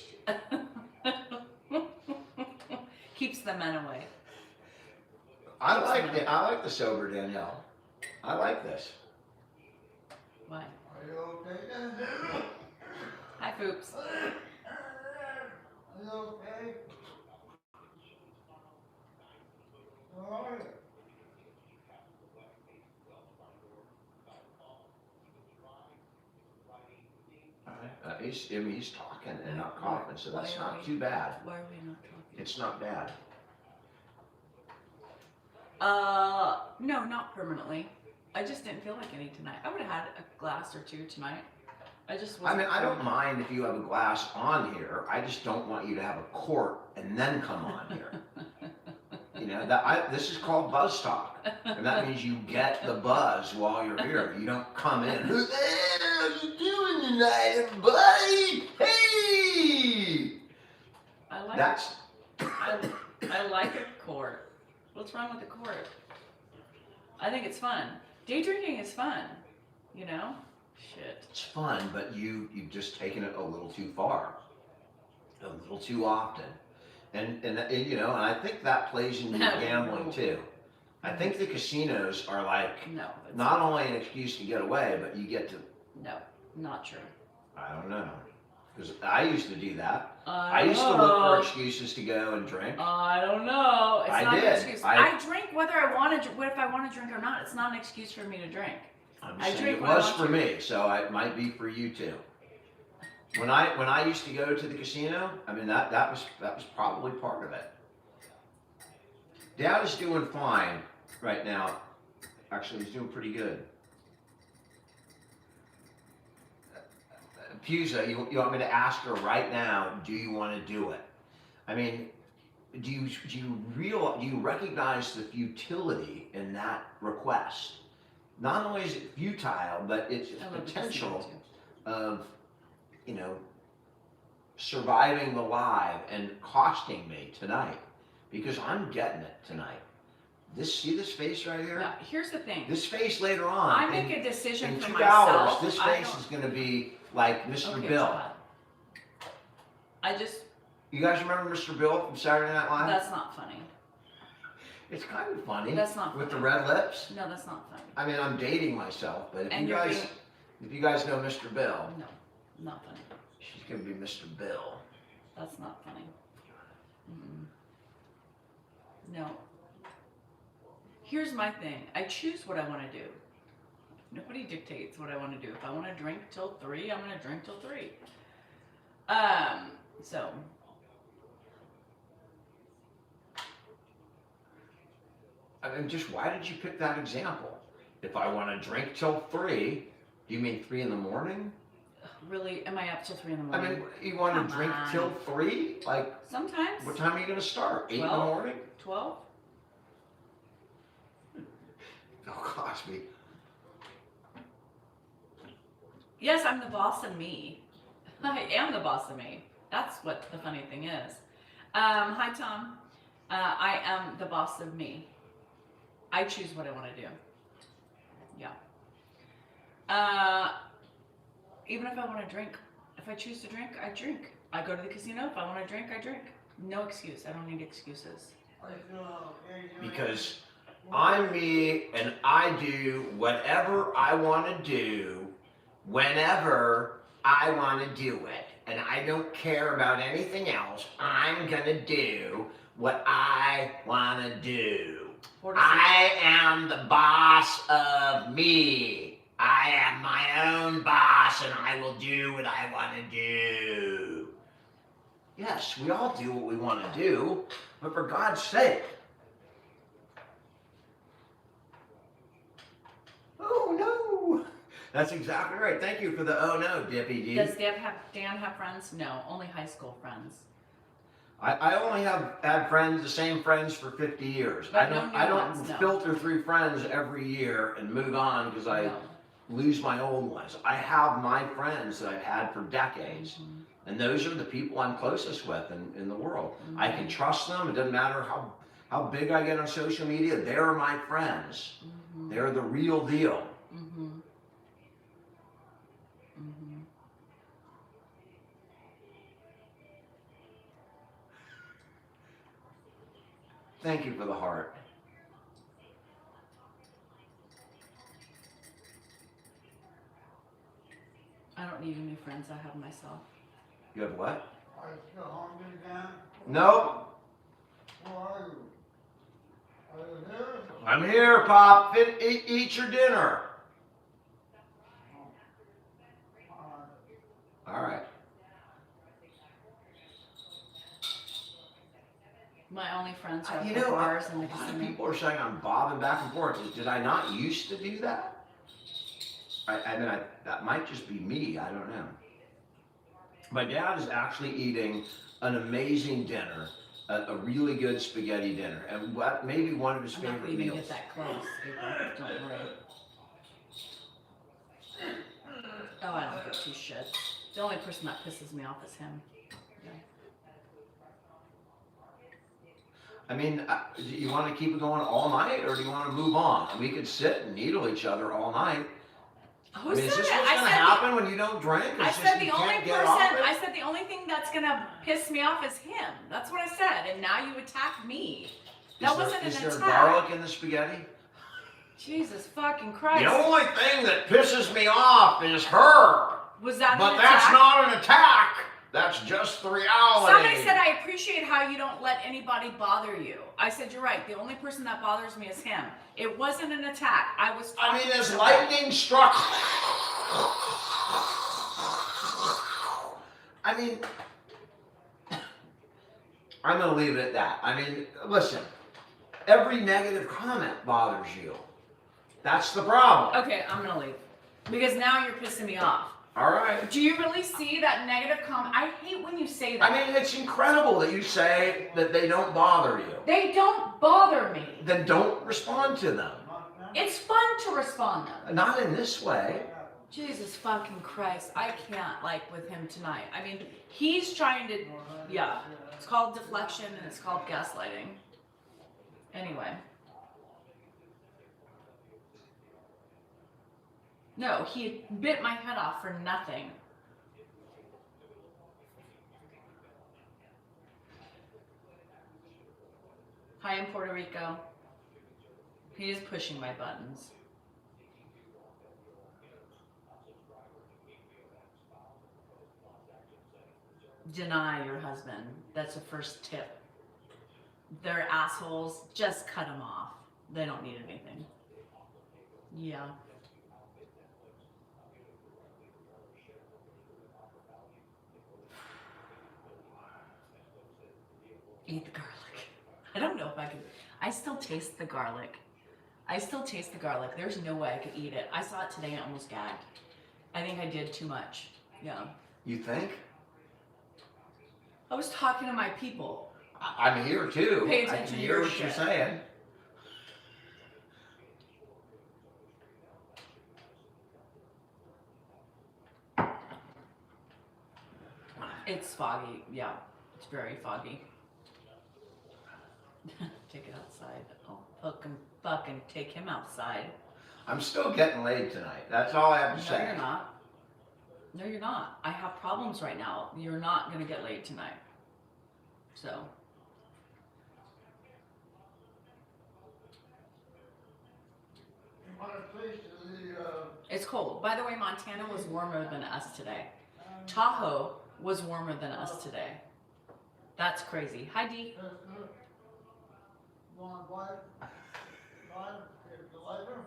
the men away. I like the sober Danielle. I like this. Why? Are you okay? Hi, Foops. Are you okay? How are you? He's talking and not coughing, so that's Why are not we- too bad. Why are we not talking? It's not bad. No, not permanently. I just didn't feel like any tonight. I would have had a glass or two tonight. I just I wasn't. mean, I don't mind if you have a glass on here. I just don't want you to have a quart and then come on here. You know, this is called buzz talk. And that means you get the buzz while you're here. You don't come in. Who the hell are you doing tonight, everybody? Hey! I like. That's I like a quart. What's wrong with the quart? I think it's fun. Day drinking is fun. You know? Shit. it's fun, but you've just taken it a little too far, a little too often, and you know, and I think that plays into your gambling too. I think the casinos are like No. It's not only an excuse to get away, but you get to, No, not true. I don't know, because I used to do that. I used to look for excuses to go and drink. I don't know. It's I not did. an excuse. I- I drink whether I want to. If I want to drink or not, it's not an excuse for me to drink. I'm I just saying drink it when I was want for to. me, so it might be for you too. When I used to go to the casino, I mean that was probably part of it. Dad is doing fine right now. Actually, he's doing pretty good. Pusa, you want me to ask her right now? Do you want to do it? I mean, do you recognize the futility in that request? Not only is it futile, but it's I love the potential casino, too. of, you know, surviving the live and costing me tonight, because I'm getting it tonight. See this face right here? Now, here's the thing. This face later on. I make a decision in for 2 myself. hours, this I face don't- is going to be like Mr. Okay, Bill. Todd. I just. You guys remember Mr. Bill from Saturday Night Live? That's not funny. It's kind of funny. That's not with the funny. red lips. No, that's not funny. I mean, I'm dating myself, but And you're if you guys know Mr. Bill, No, not funny. she's going to be Mr. Bill. That's not funny. Mm-mm. No. Here's my thing. I choose what I want to do. Nobody dictates what I want to do. If I want to drink till 3, I'm going to drink till 3. So. I mean, just why did you pick that example? If I want to drink till 3, do you mean 3 in the morning? Really, am I up till 3 in the I morning? mean, you want Come to drink on. till 3? Like, Sometimes. what time are you going to start? 8 in the 12? morning? 12? Oh, Cosby. Yes, I'm the boss of me. I am the boss of me. That's what the funny thing is. Hi, Tom. I am the boss of me. I choose what I want to do. Yeah. Even if I want to drink, if I choose to drink, I drink. I go to the casino. If I want to drink, I drink. No excuse. I don't need excuses. Are you doing okay? Because I'm me and I do whatever I want to do whenever I want to do it. And I don't care about anything else. I'm going to do what I want to do. 4 to 6. I am the boss of me. I am my own boss and I will do what I want to do. Yes, we all do what we want to do, but for God's sake. Oh no! That's exactly right. Thank you for the oh no, Dippy D. Does Dan have friends? No, only high school friends. I only have had friends, the same friends for 50 years. But I no new don't ones, no. filter through friends every year and move on because I No. lose my old ones. I have my friends that I've had for decades. Mhm. And those are the people I'm closest with in the world. I can Mhm. trust them. It doesn't matter how big I get on social media. They're my friends. Mhm. They're the real deal. Mhm. Mhm. Thank you for the heart. I don't need any friends. I have myself. You have what? Are you still hungry, Dan? Nope. Who are you? Are you here? I'm here, Pop. Eat your dinner. All right. My only friends are You at the know, bars a and the lot of casino. people are saying I'm bobbing back and forth. Did I not used to do that? I mean, that might just be me. I don't know. My dad is actually eating an amazing dinner, a really good spaghetti dinner, and what maybe one of his I'm not favorite gonna even meals. get that close, April. Don't worry. Oh, I don't give two shits. The only person that pisses me off is him. I mean, do you want to keep it going all night, or do you want to move on? We could sit and needle each other all night. Who I mean, is said this it? what's going to happen when you don't drink? I It's just said you the only can't get person. off it? I said the only thing that's gonna piss me off is him. That's what I said, and now you attack me. That wasn't Is an there attack. garlic in the spaghetti? Jesus fucking Christ. The only thing that pisses me off is her. Was that But an that's attack? not an attack. That's just the reality. Somebody said I appreciate how you don't let anybody bother you. I said you're right. The only person that bothers me is him. It wasn't an attack. I was. I mean, talking to as somebody. lightning struck. I mean, I'm going to leave it at that. I mean, listen, every negative comment bothers you. That's the problem. Okay, I'm gonna leave because now you're pissing me off. All right. Do you really see that negative comment? I hate when you say that. I mean, it's incredible that you say that they don't bother you. They don't bother me. Then don't respond to them. It's fun to respond to them. Not in this way. Jesus fucking Christ, I can't like with him tonight. I mean, he's trying to, yeah. It's called deflection and it's called gaslighting. Anyway. No, he bit my head off for nothing. Hi in Puerto Rico. He is pushing my buttons. Deny your husband. That's the first tip. They're assholes. Just cut them off. They don't need anything. Yeah. Eat the garlic. I don't know if I could. I still taste the garlic. There's no way I could eat it. I saw it today and almost gagged. I think I did too much. Yeah. You think? I was talking to my people. I'm here too. Pay I attention can to hear your what you're shit. saying. It's foggy. Yeah. It's very foggy. Take it outside. I'll fucking take him outside. I'm still getting laid tonight. That's all I have to No, say. you're not. No, you're not. I have problems right now. You're not gonna get laid tonight. So. You want a taste of the, It's cold. By the way, Montana was warmer than us today. Tahoe was warmer than us today. That's crazy. Hi, Dee. that's good. You want a bite? Bite? Get the lighter?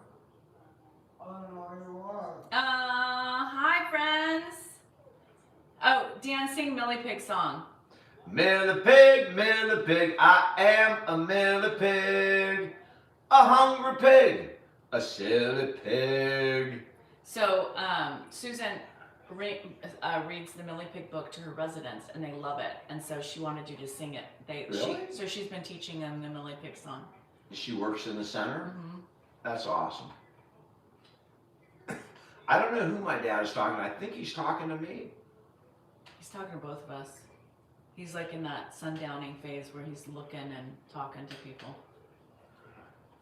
I don't know who you are. Hi, friends. Oh, dancing millipig song. Millipig, I am a millipig. A hungry pig, a silly pig. So, Susan reads the Millipig book to her residents, and they love it. And so she wanted you to sing it. Really? So she's been teaching them the Millipig song. She works in the center? Mm-hmm. That's awesome. I don't know who my dad is talking to. I think he's talking to me. He's talking to both of us. He's like in that sundowning phase where he's looking and talking to people.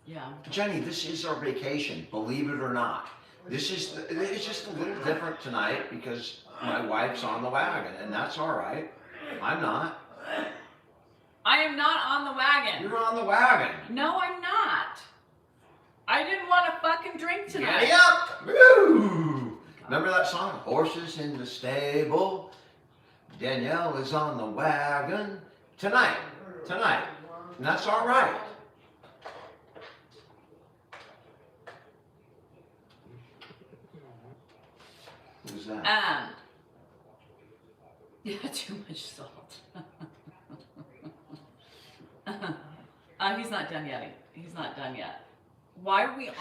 Yeah. Jenny, this is our vacation, believe it or not. It's just a little different tonight because my wife's on the wagon, and that's all right. I'm not. I am not on the wagon. You're on the wagon. No, I'm not. I didn't want to fucking drink tonight. Giddy up! Woo! Remember that song? Horses in the stable. Danielle is on the wagon. Tonight. And that's all right. Who's that? Yeah, too much salt. He's not done yet. He's not done yet. Why are we on?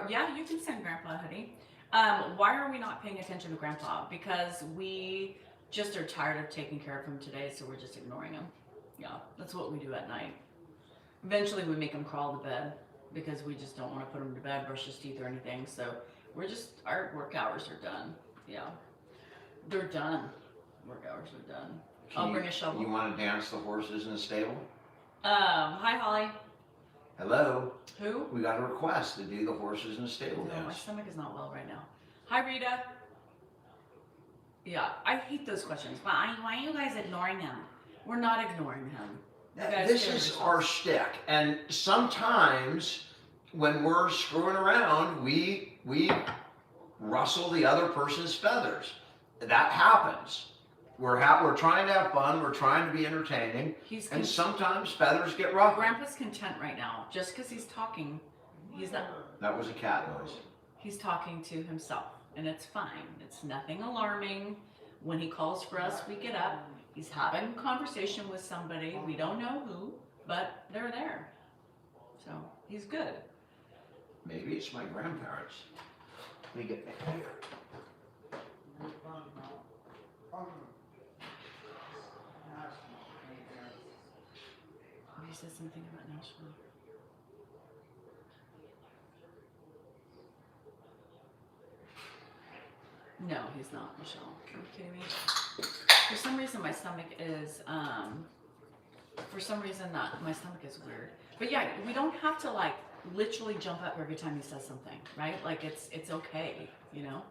Yeah, you can send Grandpa a hoodie. Why are we not paying attention to Grandpa? Because we just are tired of taking care of him today, so we're just ignoring him. Yeah, that's what we do at night. Eventually we make him crawl to bed because we just don't want to put him to bed, brush his teeth or anything. So our work hours are done. Yeah, they're done. Work hours are done. I'll bring a shovel. You want to dance the horses in the stable? Hi Holly. Hello. Who? We got a request to do the horses in the stable No, my dance. stomach is not well right now. Hi Rita. Yeah, I hate those questions. Why are you guys ignoring him? We're not ignoring him. You guys This get is yourself- our shtick, and sometimes when we're screwing around, we rustle the other person's feathers. That happens. We're trying to have fun. We're trying to be entertaining, He's and con- sometimes feathers get ruffled. Grandpa's content right now. Just because he's talking, he's not. That was a cat noise. He's talking to himself, and it's fine. It's nothing alarming. When he calls for us, we get up. He's having a conversation with somebody. We don't know who, but they're there. So he's good. Maybe it's my grandparents. Let me get back here. He said something about Nashville. No, he's not, Michelle. Are you kidding me? For some reason, my stomach is, my stomach is weird. But yeah, we don't have to like literally jump up every time he says something, right? Like it's okay, you know?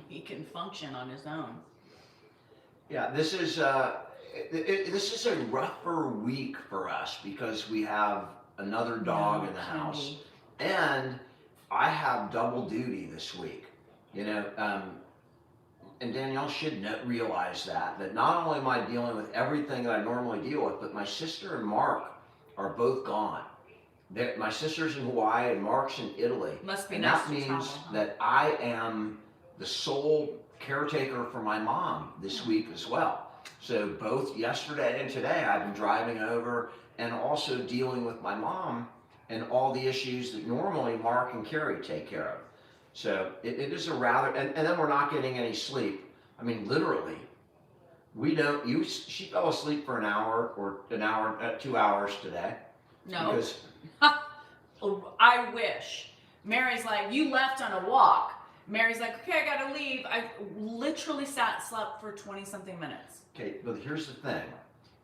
He can function on his own. Yeah, this is this is a rougher week for us because we have another dog in the house, and I have double duty this week. You know, and Danielle should realize that not only am I dealing with everything that I normally deal with, but my sister and Mark are both gone. My sister's in Hawaii and Mark's in Italy. Must be And nice that to means travel, huh? that I am the sole caretaker for my mom this week as well. So both yesterday and today I've been driving over and also dealing with my mom and all the issues that normally Mark and Carrie take care of. So it is a rather, and then we're not getting any sleep. I mean, literally, she fell asleep for an hour or 2 hours today. No. Because I wish. Mary's like, you left on a walk. Mary's like, okay, I gotta leave. I literally slept for 20 something minutes. Okay, but here's the thing.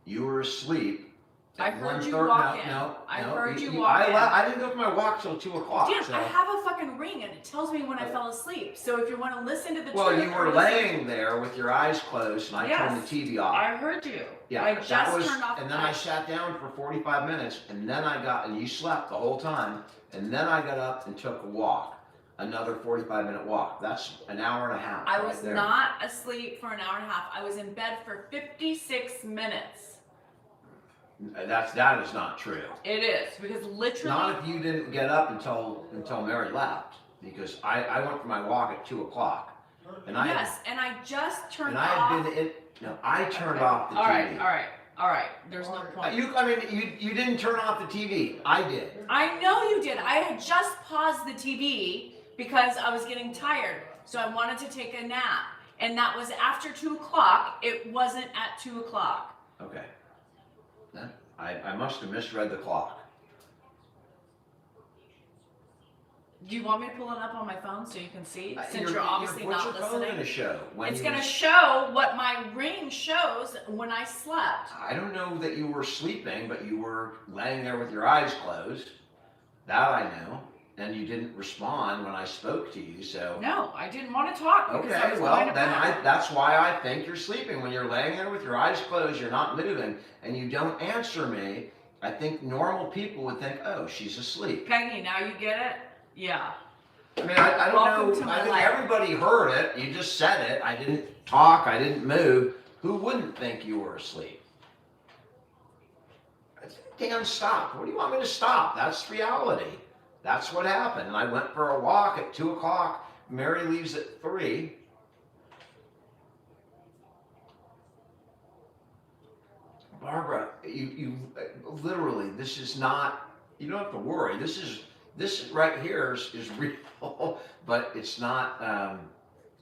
You were asleep. I at heard you 1:30 walk in. No, I no, heard you walk in. I didn't go for my walk till 2 o'clock. Dude, so. I have a fucking ring and it tells me when I fell asleep. So if you want to listen to the Well, truth, you were laying there with your eyes closed, and I turned the TV off. I heard you. Yeah, I but just turned off and the then I light. sat down for 45 minutes, and then and you slept the whole time, and then I got up and took a walk, another 45-minute walk. That's an hour and a half. I right was there. not asleep for an hour and a half. I was in bed for 56 minutes. That is not true. It is because literally. Not if you didn't get up until Mary left, because I went for my walk at 2 o'clock, and I Yes, and I just turned and I off. had been in. No, I turned off the TV. All right. There's no point. You didn't turn off the TV. I did. I know you did. I had just paused the TV because I was getting tired. So I wanted to take a nap. And that was after 2 o'clock. It wasn't at 2 o'clock. Okay. Then I must have misread the clock. Do you want me to pull it up on my phone so you can see? Since you're What's obviously your not phone going to listening. show? It's going to show what my ring shows when I slept. I don't know that you were sleeping, but you were laying there with your eyes closed. That I know. and you didn't respond when I spoke to you, so. No, I didn't want to talk because I Okay, was well, going to then bed. that's why I think you're sleeping. When you're laying there with your eyes closed, you're not moving, and you don't answer me, I think normal people would think, oh, she's asleep. Peggy, now you get it? Yeah. I mean, I Welcome don't to know, my I think life. everybody heard it, you just said it, I didn't talk, I didn't move. Who wouldn't think you were asleep? Dan, stop. What do you want me to stop? That's reality. That's what happened. And I went for a walk at 2 o'clock. Mary leaves at 3. Barbara, you literally, this is not, you don't have to worry. This right here is real, but it's not,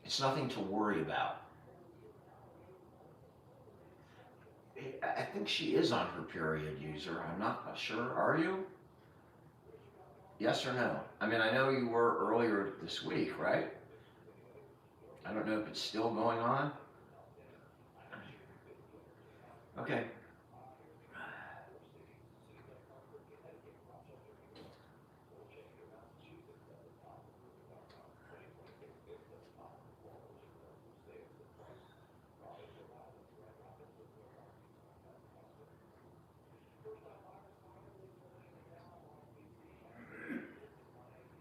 it's nothing to worry about. I think she is on her period, user. I'm not sure. Are you? Yes or no? I mean, I know you were earlier this week, right? I don't know if it's still going on. Okay.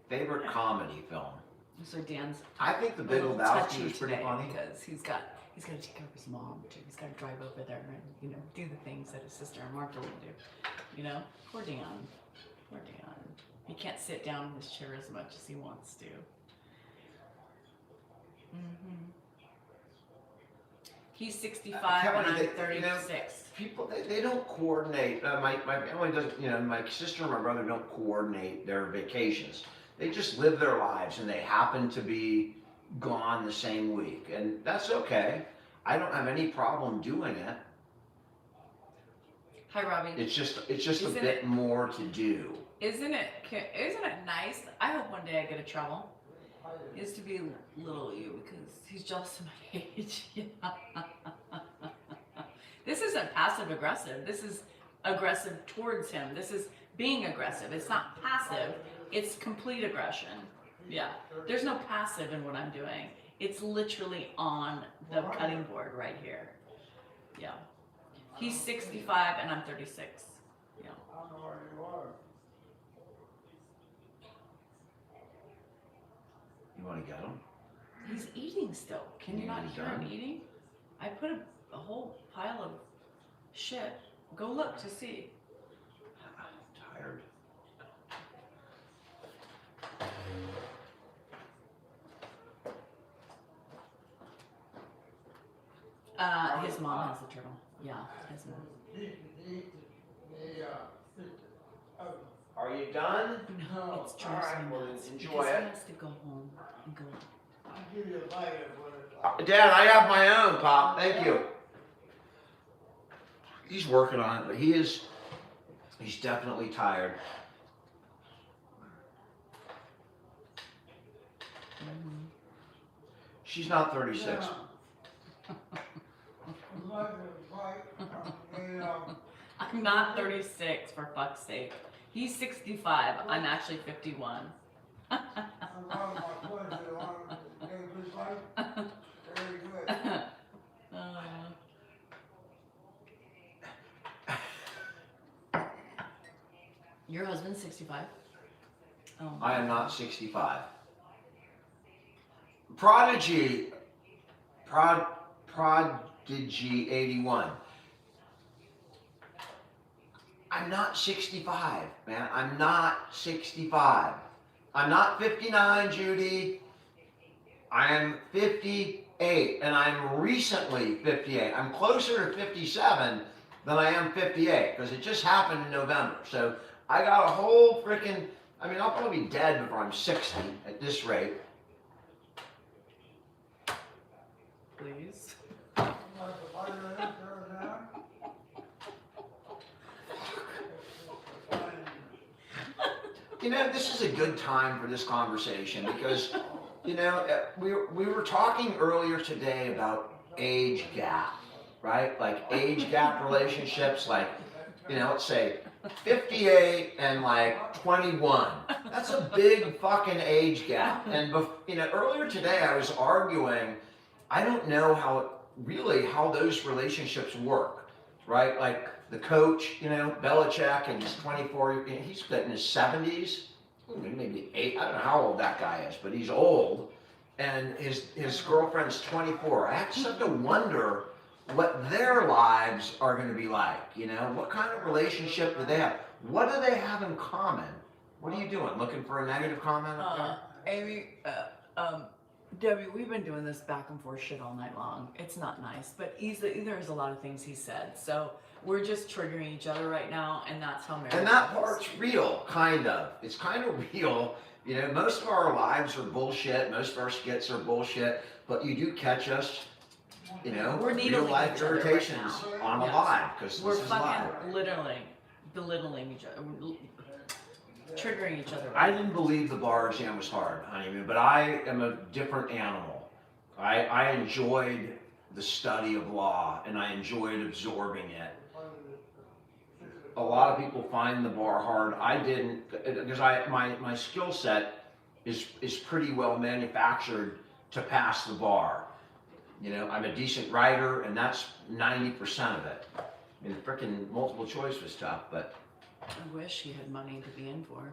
Favorite comedy film? So Dan's I think The a Big little Lebowski touchy was pretty today funny. because he's got to take care of his mom too. He's got to drive over there and do the things that his sister and Martha will do. Poor Dion. Poor Dion. He can't sit down in his chair as much as he wants to. He's 65 and I'm 36. People, they don't coordinate. My family doesn't, my sister and my brother don't coordinate their vacations. They just live their lives and they happen to be gone the same week. And that's okay. I don't have any problem doing it. Hi, Robbie. It's just a Isn't bit it- more to do. Isn't it nice? I hope one day I get a travel. Is to be little you because he's just my age. This isn't passive aggressive. This is aggressive towards him. This is being aggressive. It's not passive. It's complete aggression. Yeah. There's no passive in what I'm doing. It's literally on the cutting board right here. Yeah. He's 65 and I'm 36. Yeah. I don't know where you are. You want to get them? He's eating still. Can you Yeah, not he's hear him done. eating? I put a whole pile of shit. Go look to see. I'm tired. His mom has a turtle. Yeah, his mom. Are you done? No, it's all Joe's right, well, then nuts, enjoy because it. He has to go home and go. I'll give you a bite of what it's Dad, I have my own, Pop. Thank you. He's working on it, but he's definitely tired. She's not 36. I'm not 36 for fuck's sake. He's 65. I'm actually 51. Your husband's 65. Oh, I am not 65. Prodigy 81. I'm not 65, man. I'm not 65. I'm not 59, Judy. I am 58, and I'm recently 58. I'm closer to 57 than I am 58, because it just happened in November. So I got a whole freaking, I'll probably be dead before I'm 60 at this rate. please. This is a good time for this conversation because, we were talking earlier today about age gap, right? Like age gap relationships, like, let's say 58 and like 21. That's a big fucking age gap. And earlier today I was arguing. I don't know how those relationships work, right? Like the coach, Belichick, and he's 24. He's in his 70s, maybe 8. I don't know how old that guy is, but he's old. And his girlfriend's 24. I actually have to wonder what their lives are going to be like. What kind of relationship do they have? What do they have in common? What are you doing? Looking for a negative comment up there? Amy, Debbie, we've been doing this back and forth shit all night long. It's not nice, but there's a lot of things he said. So we're just triggering each other right now, and that's how marriage And that goes. part's real, kind of. It's kind of real. Most of our lives are bullshit. Most of our skits are bullshit. But you do catch us, We're real needling life each other right irritations now. on a Yes. live, because We're this is live. fucking literally belittling each other, triggering each other. I didn't believe the bar exam was hard, honeymoon, but I am a different animal. I enjoyed the study of law, and I enjoyed absorbing it. A lot of people find the bar hard. I didn't, because my skill set is pretty well manufactured to pass the bar. I'm a decent writer, and that's 90% of it. Frickin' multiple choice was tough, but I wish he had money to be in for.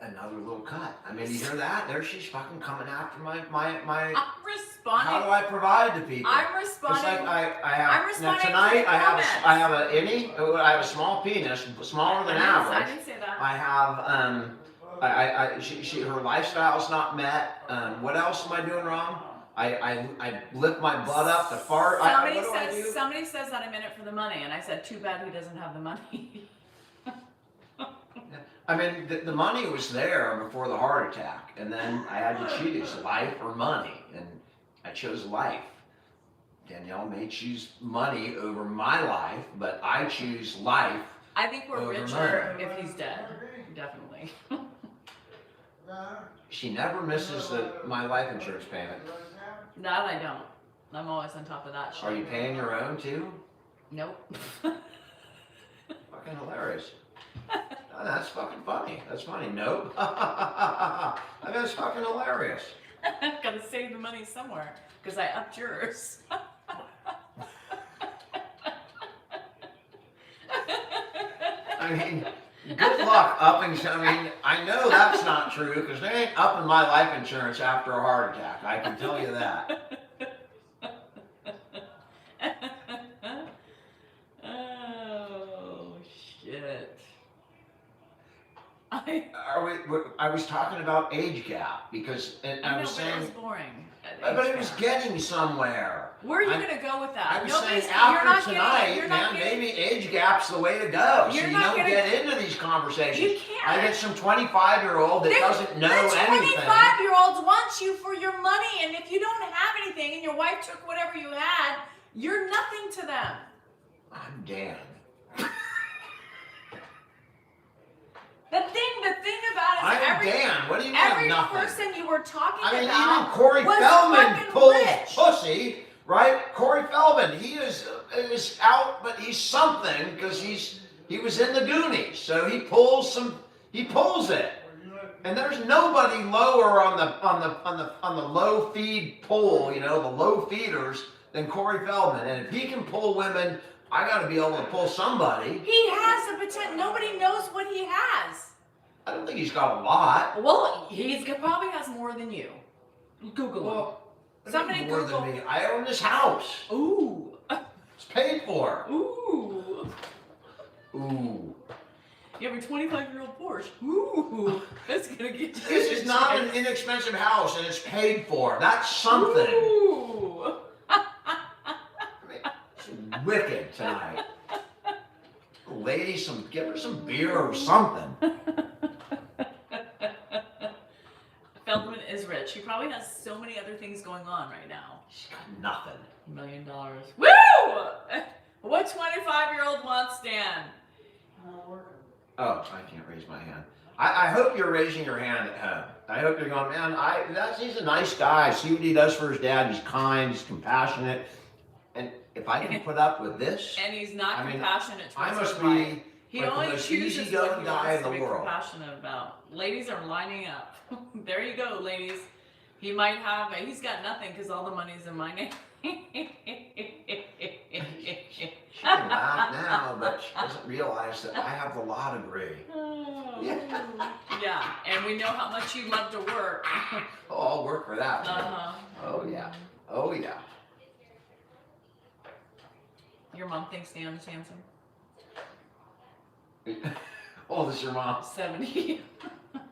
another little cut. You hear that? There she's fucking coming after my. I'm How do responding. I provide to people? I'm It's responding. like I have I'm now responding to tonight. your comments. I have a small penis, smaller than I average. didn't say that. I have she her lifestyle's not met. What else am I doing wrong? I lift my butt up to fart. What do I do? Somebody says that I'm in it for the money, and I said, too bad he doesn't have the money. The money was there before the heart attack, and then I had to choose life or money, and I chose life. Danielle may choose money over my life, but I choose life. I think we're Over richer money. if he's dead. Definitely. She never misses my life insurance payment. That I don't. I'm always on top of that shit. Are you paying your own too? Nope. Fucking hilarious. Oh, that's fucking funny. That's funny. Nope. That's fucking hilarious. Gotta save the money somewhere, because I upped yours. Good luck upping. I know that's not true because they ain't upping my life insurance after a heart attack. I can tell you that. Oh shit. I was talking about age gap because, and I was but it was saying, boring. but it was getting somewhere. Where are you I'm- gonna go with that? I was Nobody's- saying you're not after getting- tonight, you're man, not getting- maybe age gap's the way to go. So You're you not don't gonna- get into these conversations. You can't. I get some 25-year-old that doesn't know anything. The 25-year-olds want you for your money, and if you don't have anything and your wife took whatever you had, you're nothing to them. I'm Dan. The thing about it is I'm every Dan. What do you mean every I'm nothing? person you were talking I mean, about even Corey was Feldman fucking pulls rich. pussy, right? Corey Feldman, he is out, but he's something because he was in the Goonies, so he pulls it. And there's nobody lower on the low feed pole, the low feeders than Corey Feldman. And if he can pull women, I got to be able to pull somebody. He has the potential. Nobody knows what he has. I don't think he's got a lot. Well, he probably has more than you. Google Well, Somebody more Google. than me. I own this house. him. Ooh. It's paid for. Ooh. Ooh. You have a 25-year-old Porsche. Ooh. That's gonna get you. This is not an inexpensive house, and it's paid for. That's something. Ooh. It's wicked tonight. Lady, give her some beer or something. Feldman is rich. He probably has so many other things going on right now. She's got nothing. $1 million. Woo! What 25-year-old wants, Dan? Oh, I can't raise my hand. I hope you're raising your hand at home. I hope you're going, man, he's a nice guy. I see what he does for his dad. He's kind, he's compassionate. And if I can put up with this, And he's not I mean, compassionate I towards must his wife. be He Like the only most chooses easygoing what he guy wants in to the be world. compassionate about. Ladies are lining up. There you go, ladies. He might have it. He's got nothing because all the money's in my name. She can laugh now, but she doesn't realize that I have the law degree. Yeah, and we know how much you love to work. Oh, I'll work for that. Uh-huh. Oh yeah. Oh yeah. Your mom thinks Dan's handsome? Oh, this is your mom. 70.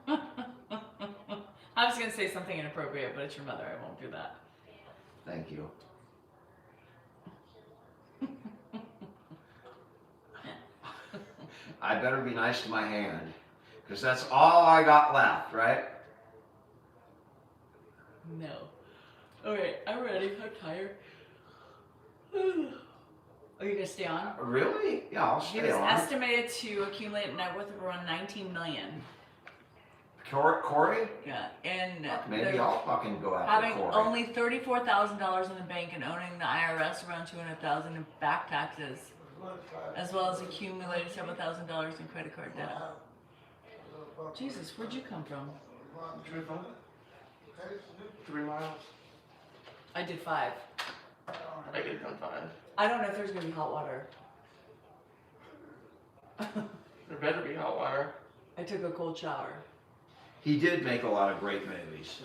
I was going to say something inappropriate, but it's your mother. I won't do that. Thank you. I better be nice to my hand, because that's all I got left, right? No. Okay, I'm ready. I'm tired. Are you going to stay on? Really? Yeah, I'll He stay was on. estimated to accumulate a net worth of around 19 million. Corey? Yeah, and Maybe the- I'll fucking go after having Corey. only $34,000 in the bank and owning the IRS around $200,000 in back taxes, as well as accumulating several $1,000s in credit card debt. Jesus, where'd you come from? 3 miles. I did 5. I get done 5. I don't know if there's gonna be hot water. There better be hot water. I took a cold shower. He did make a lot of great movies.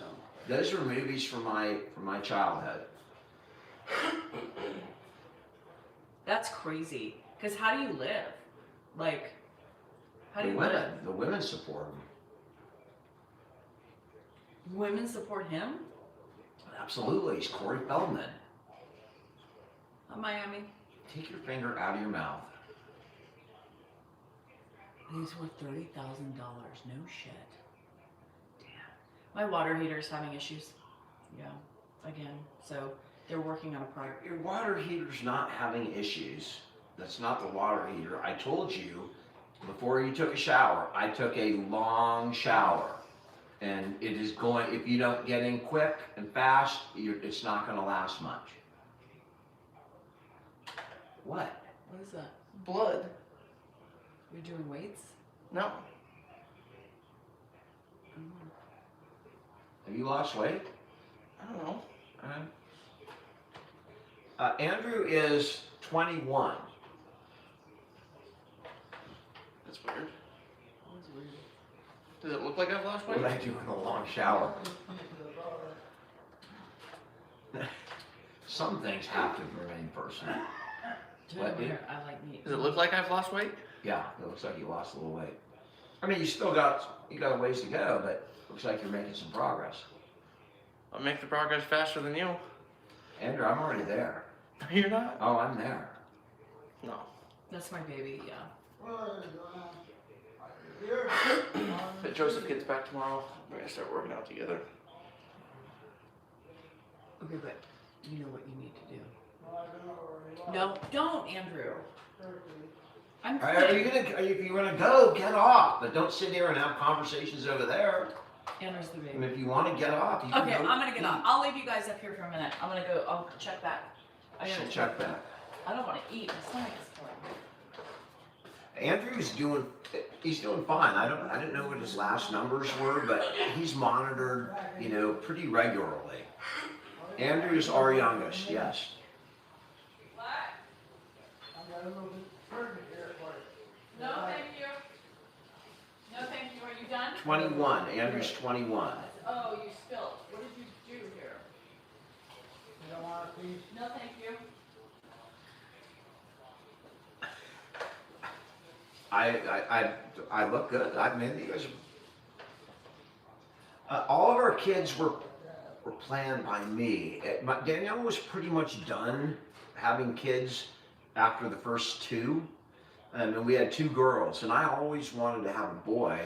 Those are movies from my childhood. That's crazy. Cause how do you live? Like, how do The you women, live? the women support him. Women support him? Absolutely, he's Corey Feldman. Miami. Take your finger out of your mouth. He's worth $30,000. No shit. Damn. My water heater's having issues. Yeah. Again. So they're working on a part. Your water heater's not having issues. That's not the water heater. I told you before you took a shower, I took a long shower. And it is going, if you don't get in quick and fast, it's not going to last much. What? What is that? Blood. You're doing weights? No. Have you lost weight? I don't know. Andrew is 21. That's weird. That's weird. Does it look like I've lost weight? What did I do in a long shower? Some things have to remain personal. What, dude? I like meat. Does it look like I've lost weight? Yeah, it looks like you lost a little weight. I mean, you got a ways to go, but it looks like you're making some progress. I'll make the progress faster than you. Andrew, I'm already there. You're not? Oh, I'm there. No. That's my baby, yeah. But Joseph gets back tomorrow. We're gonna start working out together. Okay, but you know what you need to do. No, don't, Andrew. I'm All right, if you're gonna go, get off, but don't sit here and have conversations over there. Andrew's the And baby. if you want to get off, you can Okay, go I'm gonna get eat. off. I'll leave you guys up here for a minute. I'm gonna go. I'll check back. I gotta She'll check back. I don't want to eat. My stomach is full. Andrew's he's doing fine. I didn't know what his last numbers were, but he's monitored, pretty regularly. Andrew's our youngest, yes. What? No, thank you. No, thank you. Are you done? 21. Andrew's 21. Oh, you spilled. What did you do here? No, thank you. I look good. I mean, you guys. All of our kids were planned by me. Danielle was pretty much done having kids after the first 2, and we had 2 girls. And I always wanted to have a boy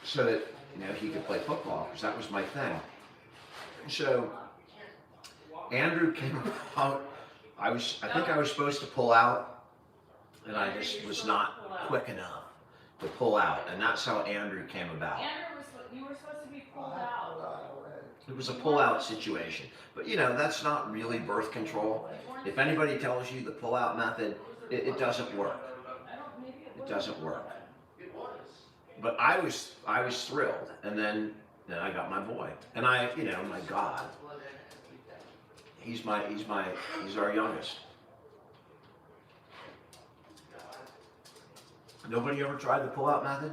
so that he could play football, because that was my thing. So Andrew came out. I think I was supposed to pull out, and I just was not quick enough to pull out, and that's how Andrew came about. Andrew, you were supposed to be pulled out. It was a pull-out situation, but that's not really birth control. If anybody tells you the pull-out method, it doesn't work. I don't. Maybe it doesn't work. But I was thrilled, and then I got my boy, and my God, he's our youngest. Nobody ever tried the pull-out method?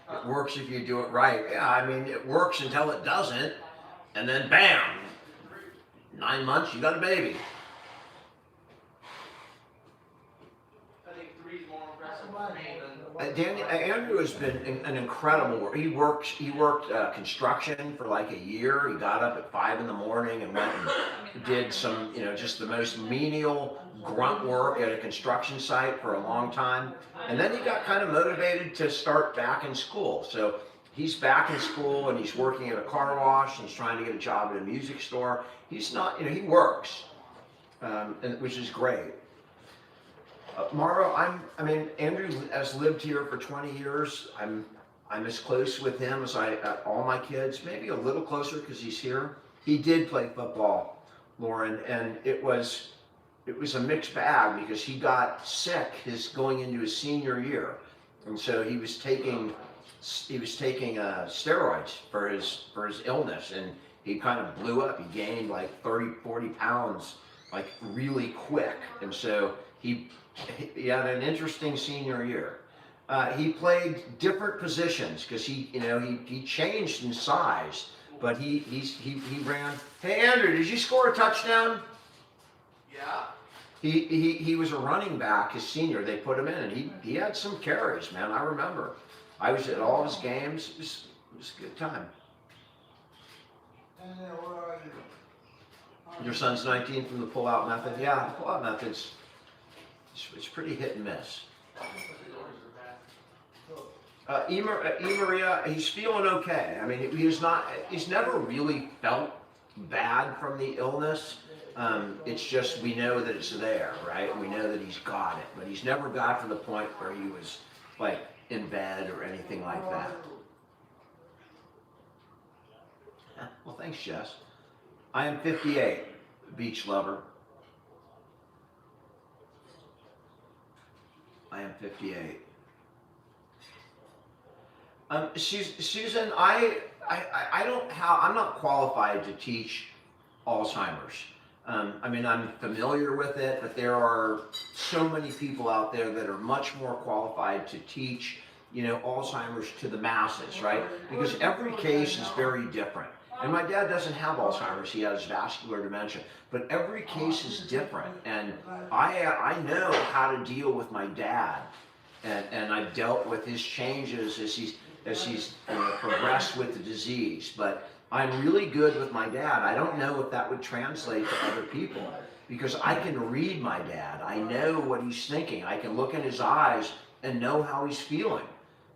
It works if you do it right. Yeah, I mean, it works until it doesn't, and then bam, 9 months, you got a baby. I think 3 is more impressive for me than. Andrew has been an incredible worker. He worked construction for like a year. He got up at 5 in the morning and went and did some, just the most menial grunt work at a construction site for a long time. And then he got kind of motivated to start back in school. So he's back in school and he's working at a car wash and he's trying to get a job at a music store. He's not, he works, which is great. Mauro, Andrew has lived here for 20 years. I'm as close with him as all my kids, maybe a little closer because he's here. He did play football, Lauren, and it was a mixed bag because he got sick going into his senior year, and so he was taking steroids for his illness, and he kind of blew up. He gained like 30-40 pounds like really quick, and so he had an interesting senior year. He played different positions because he changed in size, but he ran. Hey Andrew, did you score a touchdown? Yeah. He was a running back his senior. They put him in, and he had some carries, man. I remember. I was at all his games. It was a good time. And then where are you? Your son's 19 from the pull-out method. Yeah, the pull-out method's it's pretty hit and miss. Maria, he's feeling okay. I mean, he's never really felt bad from the illness. It's just we know that it's there, right? We know that he's got it, but he's never got to the point where he was like in bed or anything like that. Well, thanks, Jess. I am 58, beach lover. I am 58. Susan, I'm not qualified to teach Alzheimer's. I'm familiar with it, but there are so many people out there that are much more qualified to teach, Alzheimer's to the masses, right? Because every case is very different. And my dad doesn't have Alzheimer's, he has vascular dementia, but every case is different. And I know how to deal with my dad, and I've dealt with his changes as he's progressed with the disease. But I'm really good with my dad. I don't know if that would translate to other people, because I can read my dad. I know what he's thinking. I can look in his eyes and know how he's feeling.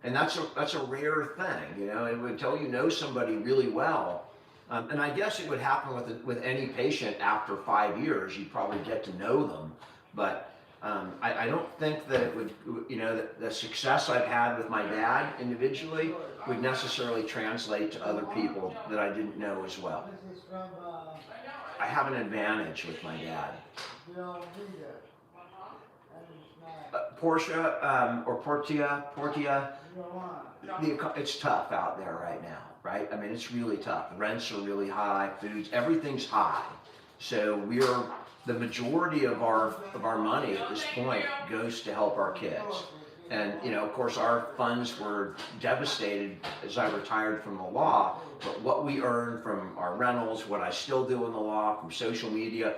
And that's a rare thing, until you know somebody really well. And I guess it would happen with any patient after 5 years. You probably get to know them, but I don't think that it would, that the success I've had with my dad individually would necessarily translate to other people that I didn't know as well. This is from, I have an advantage with my dad. you don't need it. And it's not, Portia or Portia, you don't want it. it's tough out there right now, right? I mean, it's really tough. Rents are really high, foods, everything's high. So the majority of our money at this point goes to help our kids. And, of course, our funds were devastated as I retired from the law, but what we earn from our rentals, what I still do in the law, from social media,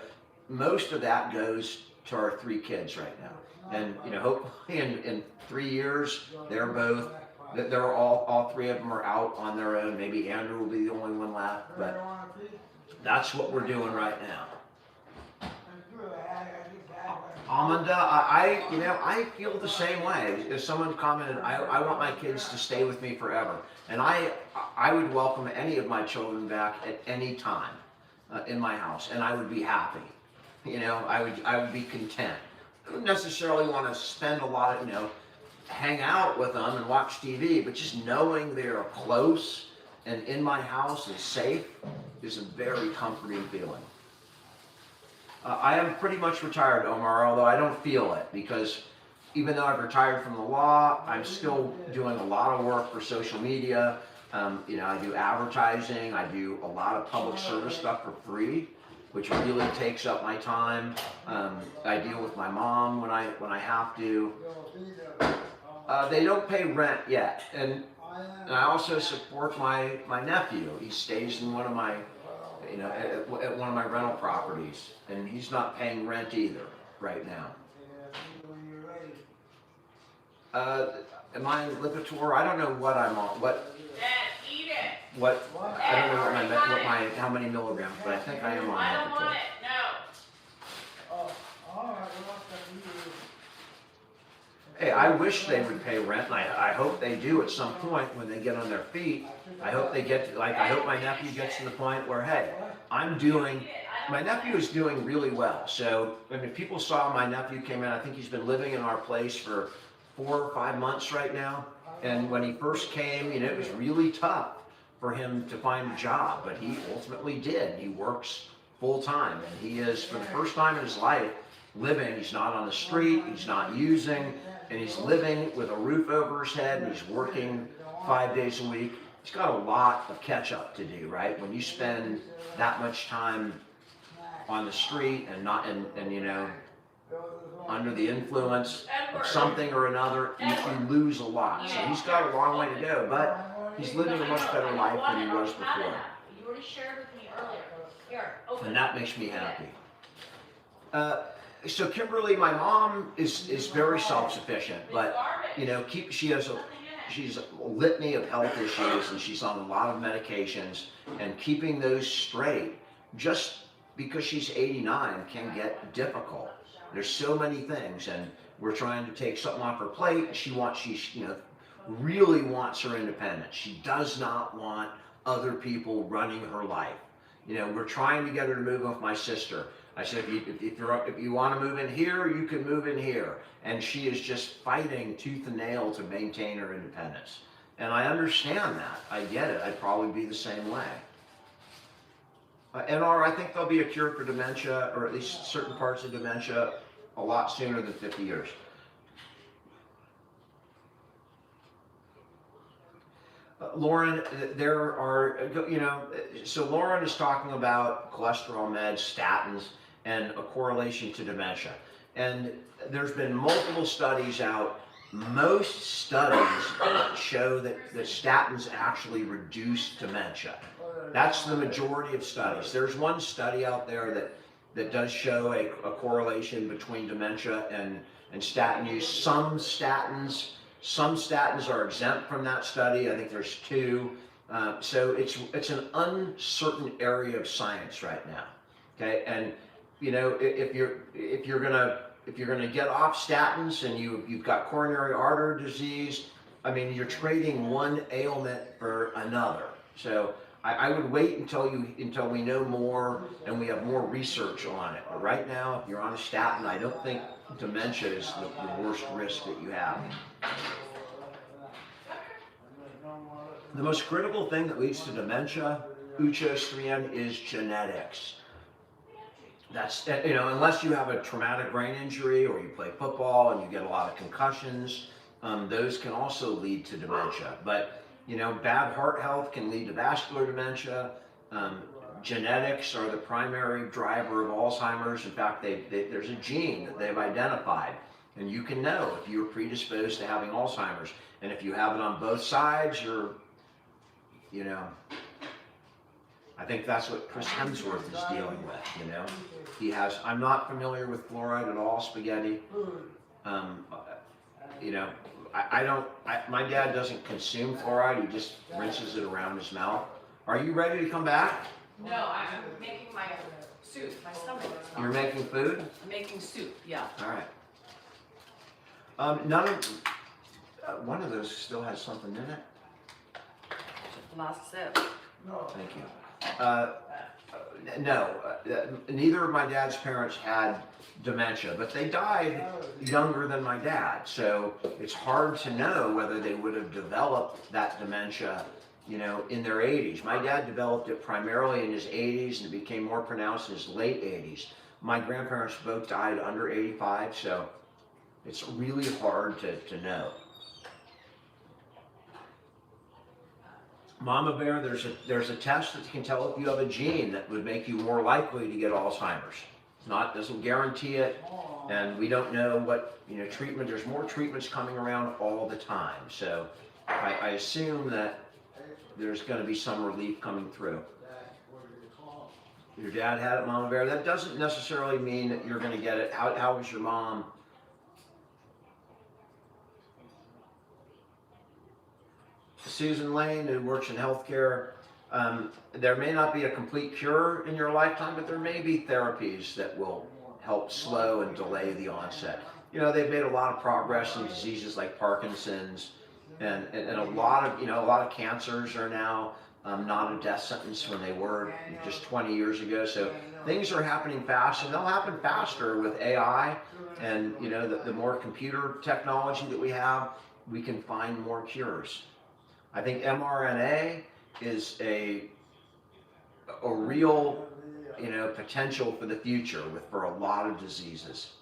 most of that goes to our 3 kids right now. And, hopefully in 3 years, they're all 3 of them are out on their own. Maybe Andrew will be the only one left, but that's what we're doing right now. Amanda, I feel the same way. As someone commented, I want my kids to stay with me forever. And I would welcome any of my children back at any time in my house, and I would be happy. I would be content. I don't necessarily want to spend a lot of, hang out with them and watch TV, but just knowing they're close and in my house and safe is a very comforting feeling. I am pretty much retired, Omar, although I don't feel it because even though I've retired from the law, I'm still doing a lot of work for social media. You know, I do advertising, I do a lot of public service stuff for free, which really takes up my time. I deal with my mom when I have to. They don't pay rent yet, and I also support my nephew. He stays in one of my, you know, at one of my rental properties, and he's not paying rent either right now. Am I Lipitor? I don't know what I'm on. What? Eat it. What? I don't know what my how many milligrams, but I think I am on I don't Lipitor. want it. No. Hey, I wish they would pay rent, and I hope they do at some point when they get on their feet. I hope they get to, like, I hope my nephew gets to the point where, hey, I'm doing, my nephew is doing really well. So, I mean, people saw my nephew came in, I think he's been living in our place for 4 or 5 months right now. And when he first came, you know, it was really tough for him to find a job, but he ultimately did. He works full time, and he is, for the first time in his life, living. He's not on the street, he's not using, and he's living with a roof over his head, and he's working 5 days a week. He's got a lot of catch up to do, right? When you spend that much time on the street and not, and you know, under the influence of something or another, you lose a lot. So he's got a long way to go, but he's living a much better life than he was before. You already shared with me earlier. Here, open And that makes me happy. So Kimberly, my mom is very self-sufficient, but you know, she's a litany of health issues, and she's on a lot of medications, and keeping those straight, just because she's 89, can get difficult. There's so many things, and we're trying to take something off her plate. She you know, really wants her independence. She does not want other people running her life. You know, we're trying to get her to move with my sister. I said, if you want to move in here, you can move in here. And she is just fighting tooth and nail to maintain her independence. And I understand that. I get it. I'd probably be the same way. NR, I think there'll be a cure for dementia, or at least certain parts of dementia, a lot sooner than 50 years. Lauren, there are, you know, so Lauren is talking about cholesterol meds, statins, and a correlation to dementia. And there's been multiple studies out. Most studies show that statins actually reduce dementia. That's the majority of studies. There's one study out there that does show a correlation between dementia and statin use. Some statins are exempt from that study. I think there's 2. So it's an uncertain area of science right now. Okay, and you know, if you're gonna get off statins and you've got coronary artery disease, I mean, you're trading one ailment for another. So I would wait until we know more and we have more research on it. But right now, if you're on a statin, I don't think dementia is the worst risk that you have. The most critical thing that leads to dementia, Uchos 3N, is genetics. That's, you know, unless you have a traumatic brain injury or you play football and you get a lot of concussions, those can also lead to dementia. But, you know, bad heart health can lead to vascular dementia. Genetics are the primary driver of Alzheimer's. In fact, there's a gene that they've identified, and you can know if you're predisposed to having Alzheimer's. And if you have it on both sides, you know, I think that's what Chris Hemsworth is dealing with, you know. He has, I'm not familiar with fluoride at all, spaghetti. You know, my dad doesn't consume fluoride, he just rinses it around his mouth. Are you ready to come back? No, I'm making my soup. My stomach is not. You're making food? I'm making soup, yeah. All right. One of those still has something in it. Last sip. Thank you. No, neither of my dad's parents had dementia, but they died younger than my dad. So it's hard to know whether they would have developed that dementia, you know, in their 80s. My dad developed it primarily in his 80s and it became more pronounced in his late 80s. My grandparents both died under 85, so it's really hard to know. Mama Bear, there's a test that can tell if you have a gene that would make you more likely to get Alzheimer's. It's not, doesn't guarantee it, and we don't know what, treatment. There's more treatments coming around all the time, so I assume that there's going to be some relief coming through. Your dad had it, Mama Bear. That doesn't necessarily mean that you're going to get it. How was your mom? Susan Lane, who works in healthcare, there may not be a complete cure in your lifetime, but there may be therapies that will help slow and delay the onset. They've made a lot of progress in diseases like Parkinson's, and a lot of cancers are now not a death sentence when they were just 20 years ago. So things are happening fast, and they'll happen faster with AI, and the more computer technology that we have, we can find more cures. I think mRNA is a real, potential for the future for a lot of diseases.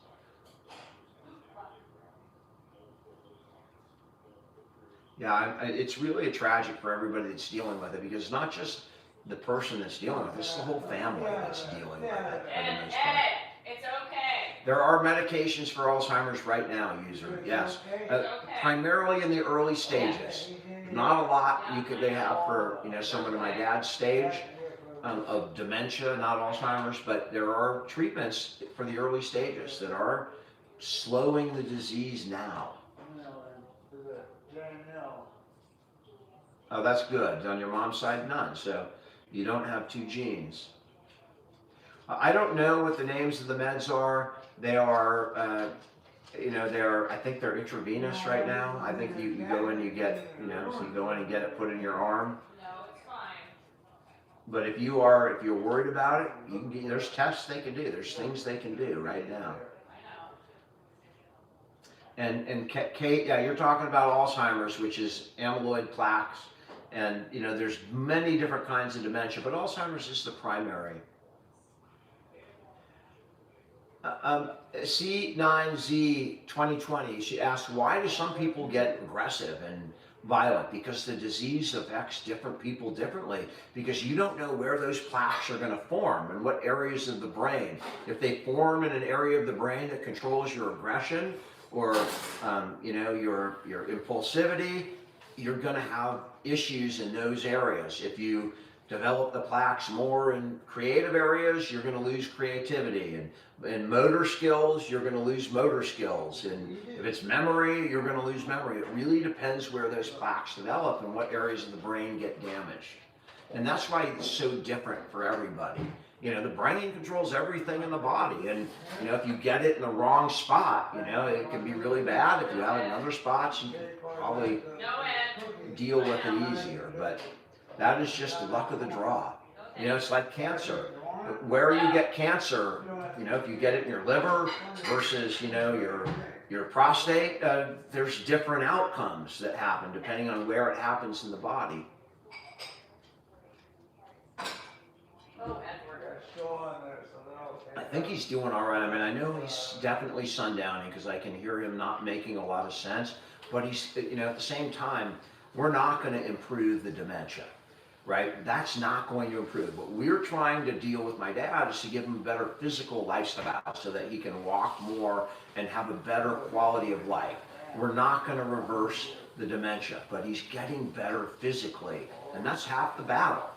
Yeah, it's really tragic for everybody that's dealing with it, because it's not just the person that's dealing with it, it's the whole family that's dealing with it for the most part. It's okay. There are medications for Alzheimer's right now, user. Yes, primarily in the early stages. Not a lot they have for someone in my dad's stage of dementia, not Alzheimer's, but there are treatments for the early stages that are slowing the disease now. Oh, that's good. On your mom's side, none. So you don't have two genes. I don't know what the names of the meds are. They are, I think they're intravenous right now. I think you go in, you get, so you go in and get it put in your arm. No, it's fine. But if you're worried about it, you can there's tests they can do. There's things they can do right now. And Kate, yeah, you're talking about Alzheimer's, which is amyloid plaques, and there's many different kinds of dementia, but Alzheimer's is the primary. C9Z 2020, she asked, why do some people get aggressive and violent? Because the disease affects different people differently, because you don't know where those plaques are going to form and what areas of the brain. If they form in an area of the brain that controls your aggression or your impulsivity, you're going to have issues in those areas. If you develop the plaques more in creative areas, you're going to lose creativity. And in motor skills, you're going to lose motor skills. And if it's memory, you're going to lose memory. It really depends where those plaques develop and what areas of the brain get damaged. And that's why it's so different for everybody. The brain controls everything in the body. And, if you get it in the wrong spot, it can be really bad. If you have it in other spots, you can probably deal with it easier. But that is just the luck of the draw. It's like cancer. Where you get cancer, if you get it in your liver versus, your prostate, there's different outcomes that happen depending on where it happens in the body. I think he's doing all right. I mean, I know he's definitely sundowning because I can hear him not making a lot of sense. But he's, at the same time, we're not going to improve the dementia. Right? That's not going to improve. What we're trying to deal with my dad is to give him a better physical lifestyle so that he can walk more and have a better quality of life. We're not going to reverse the dementia, but he's getting better physically, and that's half the battle.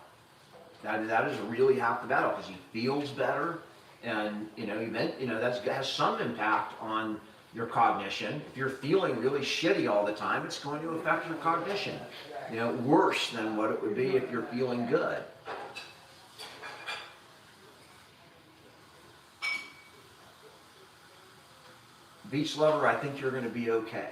That is really half the battle, because he feels better, and that has some impact on your cognition. If you're feeling really shitty all the time, it's going to affect your cognition. Worse than what it would be if you're feeling good. Beach lover, I think you're going to be okay.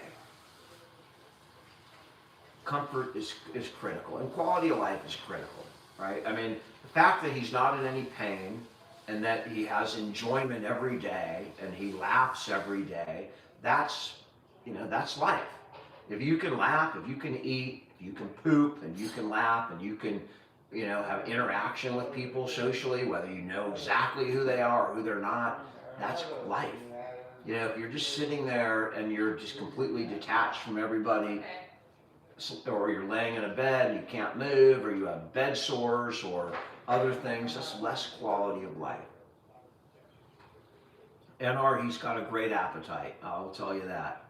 Comfort is critical, and quality of life is critical, right? I mean, the fact that he's not in any pain and that he has enjoyment every day and he laughs every day, that's life. If you can laugh, if you can eat, you can poop, and you can laugh, and you can you know, have interaction with people socially, whether you know exactly who they are or who they're not. That's life. You know, if you're just sitting there and you're just completely detached from everybody, or you're laying in a bed and you can't move, or you have bed sores or other things, that's less quality of life. NR, he's got a great appetite, I'll tell you that.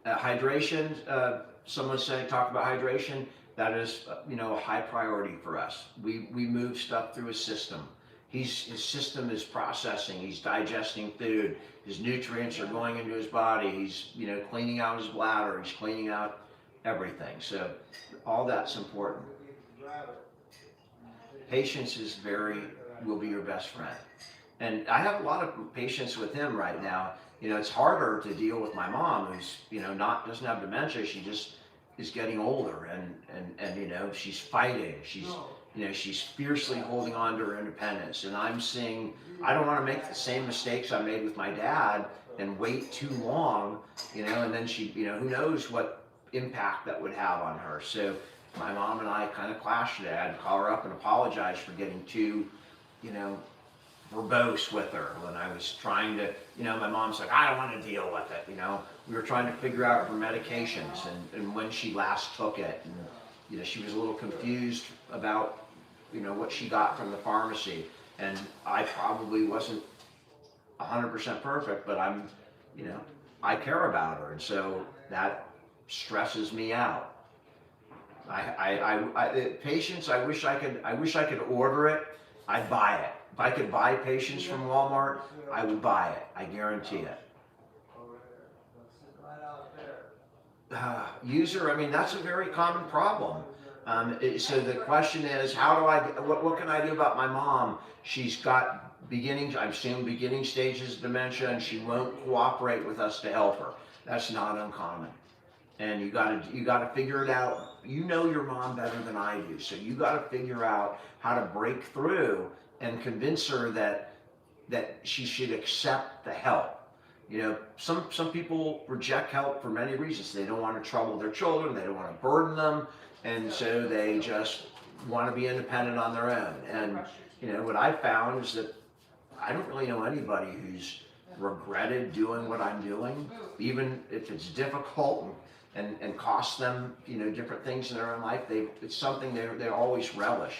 Hydration, someone saying, talk about hydration, that is, you know, a high priority for us. We move stuff through his system. His system is processing, he's digesting food, his nutrients are going into his body, he's, you know, cleaning out his bladder, he's cleaning out everything. So all that's important. Patience will be your best friend. And I have a lot of patience with him right now. You know, it's harder to deal with my mom, who's, you know, doesn't have dementia. She just is getting older, and you know, she's fighting. She's fiercely holding on to her independence. And I'm seeing, I don't want to make the same mistakes I made with my dad and wait too long, you know, and then she, you know, who knows what impact that would have on her. So my mom and I kind of clashed today. I had to call her up and apologize for getting too, you know, verbose with her when I was trying to, you know, my mom's like, I don't want to deal with it, you know. We were trying to figure out her medications and when she last took it. And, you know, she was a little confused about, you know, what she got from the pharmacy. And I probably wasn't 100% perfect, but I'm, you know, I care about her. And so that stresses me out. Patience, I wish I could order it. I'd buy it. If I could buy patience from Walmart, I would buy it. I guarantee it. User, I mean, that's a very common problem. So the question is, what can I do about my mom? She's got I'm seeing beginning stages of dementia, and she won't cooperate with us to help her. That's not uncommon. And you gotta figure it out. You know your mom better than I do, so you gotta figure out how to break through and convince her that she should accept the help. You know, some people reject help for many reasons. They don't want to trouble their children, they don't want to burden them, and so they just want to be independent on their own. And you know, what I found is that I don't really know anybody who's regretted doing what I'm doing, even if it's difficult and costs them, you know, different things in their own life. It's something they always relish,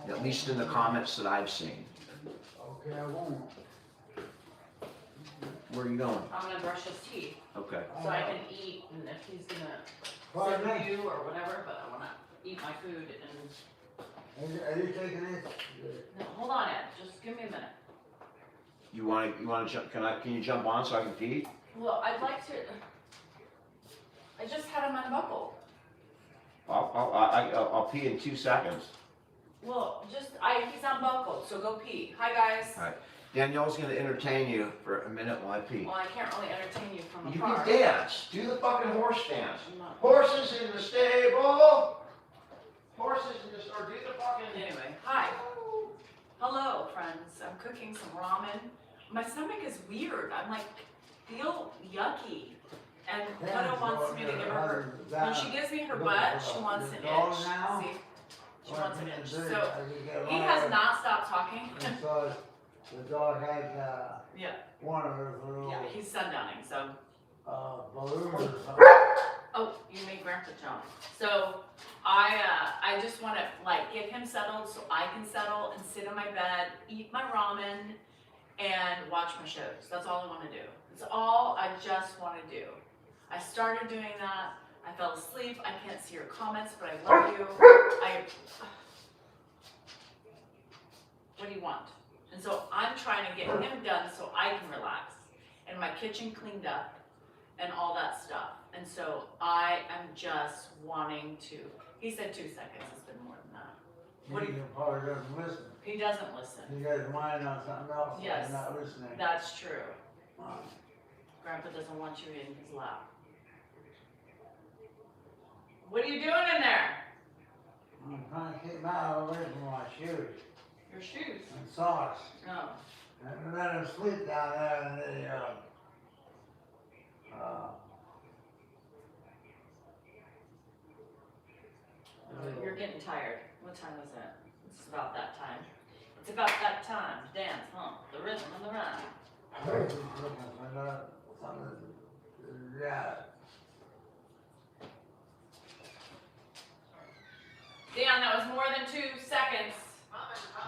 at least in the comments that I've seen. Okay, I won't. Where are you going? I'm gonna brush his teeth Okay. so I can eat, and if he's gonna Pardon sit me? with you or whatever, but I wanna eat my food and, Are you taking this? no, hold on, Ed, just give me a minute. You want to jump? Can you jump on so I can pee? Well, I'd like to, I just had him unbuckled. I'll pee in 2 seconds. Well, he's unbuckled, so go pee. Hi, guys. All right. Danielle's going to entertain you for a minute while I pee. Well, I can't really entertain you from You afar. can dance. Do the fucking horse dance. I'm not- Horses in the stable. Horses in the store. Do the fucking. Anyway, hi. Hello, friends. I'm cooking some ramen. My stomach is weird. I'm like, feel yucky. And Toto wants me to give her when she gives me her butt, she wants an itch. See? She wants an itch. So he has not stopped talking. And so the dog had, Yeah. one of those little, Yeah, he's sundowning, so. balloons or something. Oh, you made Grandpa jump. So I just want to like get him settled so I can settle and sit on my bed, eat my ramen, and watch my shows. That's all I want to do. It's all I just want to do. I started doing that. I fell asleep. I can't see your comments, but I love you. What do you want? And so I'm trying to get him done so I can relax and my kitchen cleaned up and all that stuff. And so I am just wanting to, he said 2 seconds, it's been more than that. What do He probably doesn't listen. He doesn't listen. He got his mind on something else, and Yes. he's not listening. That's true. Uh, Grandpa doesn't want you in his lap. What are you doing in there? I'm trying to keep my eye away from my shoes Your shoes. and socks. Oh. And let him sleep down there in the, You're getting tired. What time is it? It's about that time. It's about that time to dance, huh? The rhythm and the rhyme. Yeah. Dan, that was more than 2 seconds.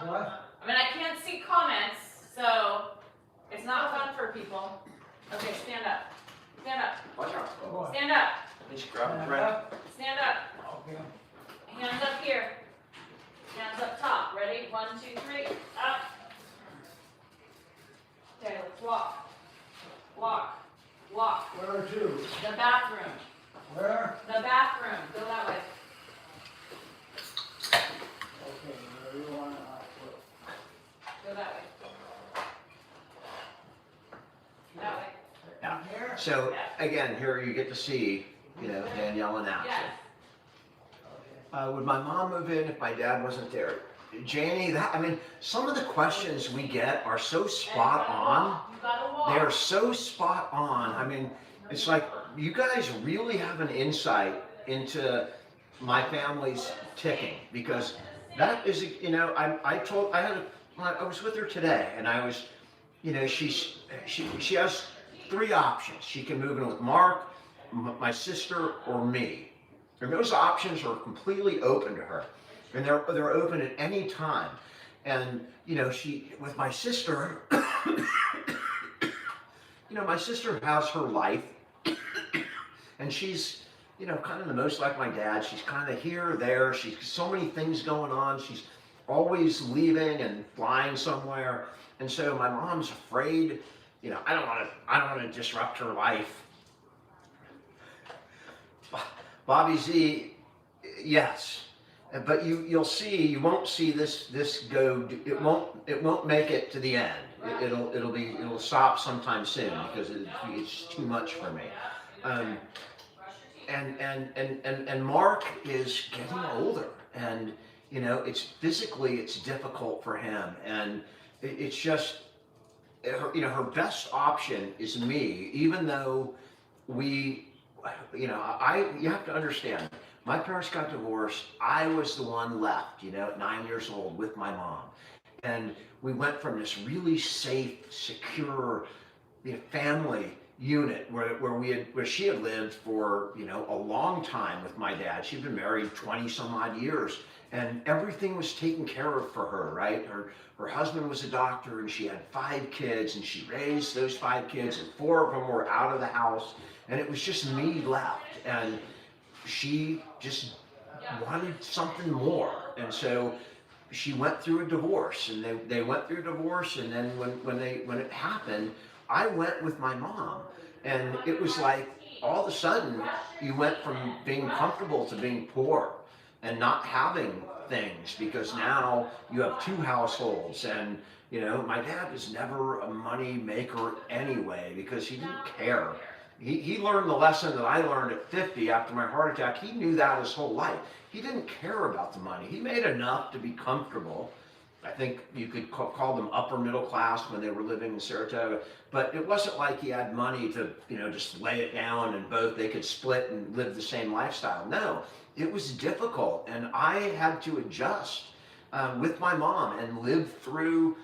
What? I mean, I can't see comments, so it's not fun for people. Okay, stand up. Stand up. Watch out. What? Stand up. You should grab a friend. Stand up. Okay. Hands up here. Hands up top. Ready? 1, 2, 3. Up. Okay, let's walk. Walk. Walk. Where to? The bathroom. Where? The bathroom. Go that way. Okay, where you want to Go that way. That way. Yeah. Here? So again, here you get to see, Danielle in action. Yes. Would my mom move in if my dad wasn't there? Janie, some of the questions we get are so spot on. You gotta walk. They are so spot on. I mean, it's like you guys really have an insight into my family's ticking, because that is, I was with her today, and I was, she has 3 options. She can move in with Mark, my sister, or me. And those options are completely open to her, and they're open at any time. And with my sister, my sister has her life, and she's kind of the most like my dad. She's kind of here, there. She's so many things going on. She's always leaving and flying somewhere, and so my mom's afraid. I don't want to disrupt her life. Bobby Z, yes, but you'll see. You won't see this go. It won't make it to the end. It'll stop sometime soon because it's too much for me. And Mark is getting older, and it's difficult for him, and it's just her best option is me, even though you have to understand, my parents got divorced. I was the one left, at 9 years old with my mom. And we went from this really safe, secure family unit where she had lived for, a long time with my dad. She'd been married 20 some odd years, and everything was taken care of for her, right? Her husband was a doctor, and she had 5 kids, and she raised those 5 kids, and 4 of them were out of the house. And it was just me left, and she just wanted something more. And so she went through a divorce, and they went through a divorce, and then when it happened, I went with my mom. And it was like, all of a sudden, you went from being comfortable to being poor and not having things, because now you have 2 households. And my dad was never a money maker anyway, because he didn't care. He learned the lesson that I learned at 50 after my heart attack. He knew that his whole life. He didn't care about the money. He made enough to be comfortable. I think you could call them upper middle class when they were living in Saratoga. But it wasn't like he had money to, just lay it down and both they could split and live the same lifestyle. No, it was difficult. And I had to adjust with my mom and live through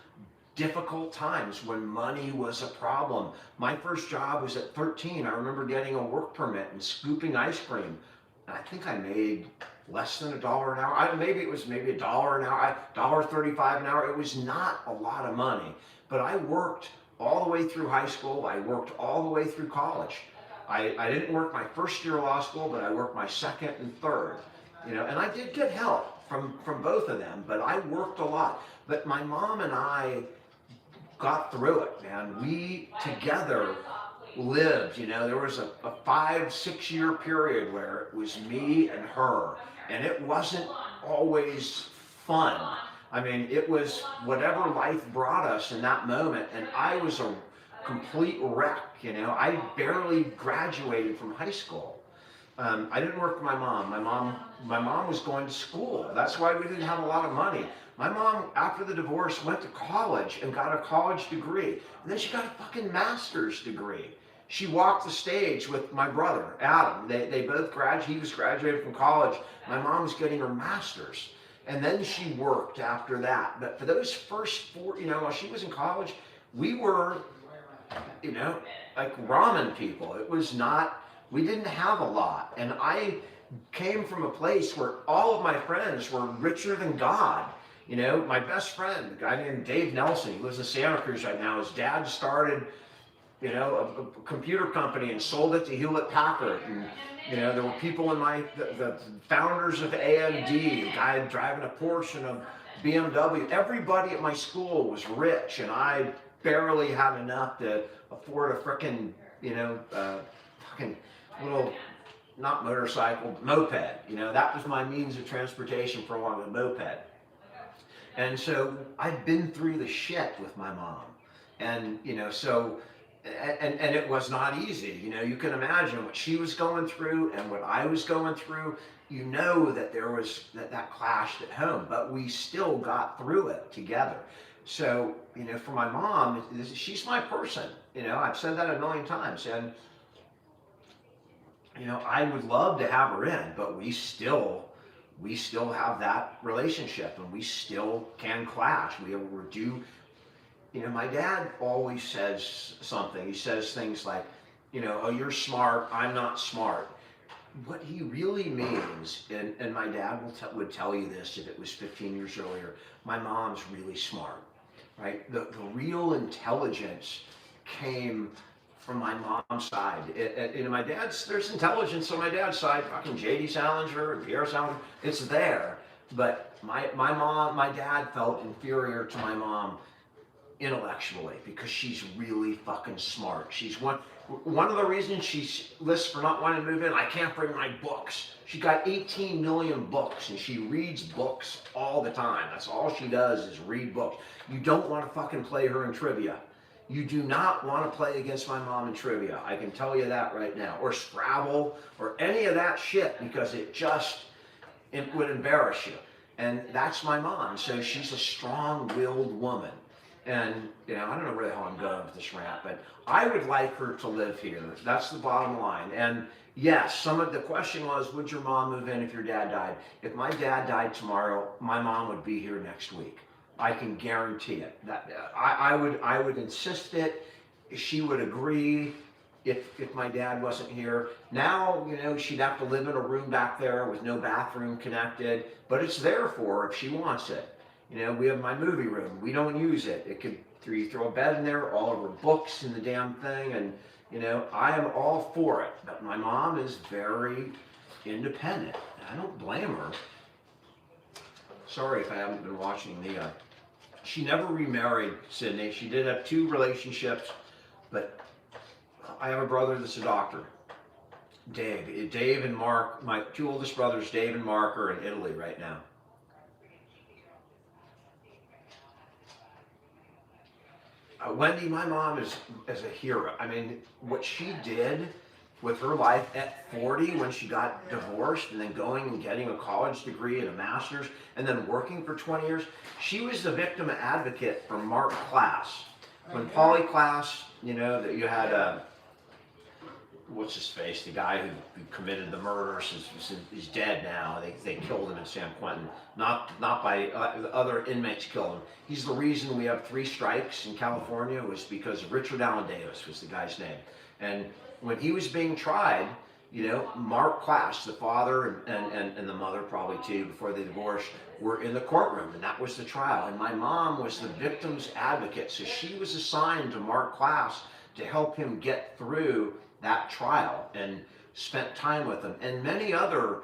difficult times when money was a problem. My first job was at 13. I remember getting a work permit and scooping ice cream. And I think I made less than $1 an hour. Maybe it was $1 an hour, $1.35 an hour. It was not a lot of money. But I worked all the way through high school. I worked all the way through college. I didn't work my first year of law school, but I worked my second and third. And I did get help from both of them, but I worked a lot. But my mom and I got through it, man. We together lived, there was a 5-6 year period where it was me and her, and it wasn't always fun. I mean, it was whatever life brought us in that moment, and I was a complete wreck, I barely graduated from high school. I didn't work for my mom. My mom was going to school. That's why we didn't have a lot of money. My mom, after the divorce, went to college and got a college degree. And then she got a fucking master's degree. She walked the stage with my brother, Adam. They both graduated. He was graduated from college. My mom was getting her master's. And then she worked after that. But for those first 4, while she was in college, we were, like ramen people. It was not, we didn't have a lot. And I came from a place where all of my friends were richer than God. My best friend, a guy named Dave Nelson, he lives in Santa Cruz right now. His dad started, a computer company and sold it to Hewlett Packard. And, there were people in the founders of AMD, a guy driving a Porsche and a BMW. Everybody at my school was rich, and I barely had enough to afford a frickin', fucking little, not motorcycle, moped. That was my means of transportation for a while, a moped. And so I've been through the shit with my mom. And, and it was not easy. You can imagine what she was going through and what I was going through. That there was that clashed at home, but we still got through it together. So, for my mom, she's my person. I've said that a million times. And, I would love to have her in, but we still have that relationship, and we still can clash. We do. My dad always says something. He says things like, oh, you're smart, I'm not smart. What he really means, and my dad would tell you this if it was 15 years earlier, my mom's really smart, right? The real intelligence came from my mom's side. My dad's, there's intelligence on my dad's side, fucking J.D. Salinger and Pierre Salinger, it's there. But my dad felt inferior to my mom intellectually because she's really fucking smart. She's one of the reasons she's lists for not wanting to move in. I can't bring my books. She got 18 million books and she reads books all the time. That's all she does is read books. You don't want to fucking play her in trivia. You do not want to play against my mom in trivia. I can tell you that right now. Or Scrabble or any of that shit because it would embarrass you. And that's my mom. So she's a strong-willed woman. And, I don't know where the hell I'm going with this rant, but I would like her to live here. That's the bottom line. And yes, the question was, would your mom move in if your dad died? If my dad died tomorrow, my mom would be here next week. I can guarantee it. That I would insist it. She would agree if my dad wasn't here. Now, she'd have to live in a room back there with no bathroom connected, but it's there for her if she wants it. We have my movie room. We don't use it. You throw a bed in there, all of her books and the damn thing, and, I am all for it. But my mom is very independent. I don't blame her. Sorry if I haven't been watching she never remarried, Sydney. She did have 2 relationships, but I have a brother that's a doctor. Dave and Mark, my 2 oldest brothers, Dave and Mark, are in Italy right now. Wendy, my mom is a hero. I mean, what she did with her life at 40 when she got divorced and then going and getting a college degree and a master's and then working for 20 years, she was the victim advocate for Mark Klass. When Polly Klass, that you had, what's his face, the guy who committed the murders is dead now. They killed him in San Quentin. Not by other inmates killed him. He's the reason we have 3 strikes in California was because Richard Allen Davis was the guy's name. And when he was being tried, Mark Klass, the father and the mother probably too, before they divorced, were in the courtroom, and that was the trial. And my mom was the victim's advocate, so she was assigned to Mark Klass to help him get through that trial and spent time with him. And many other,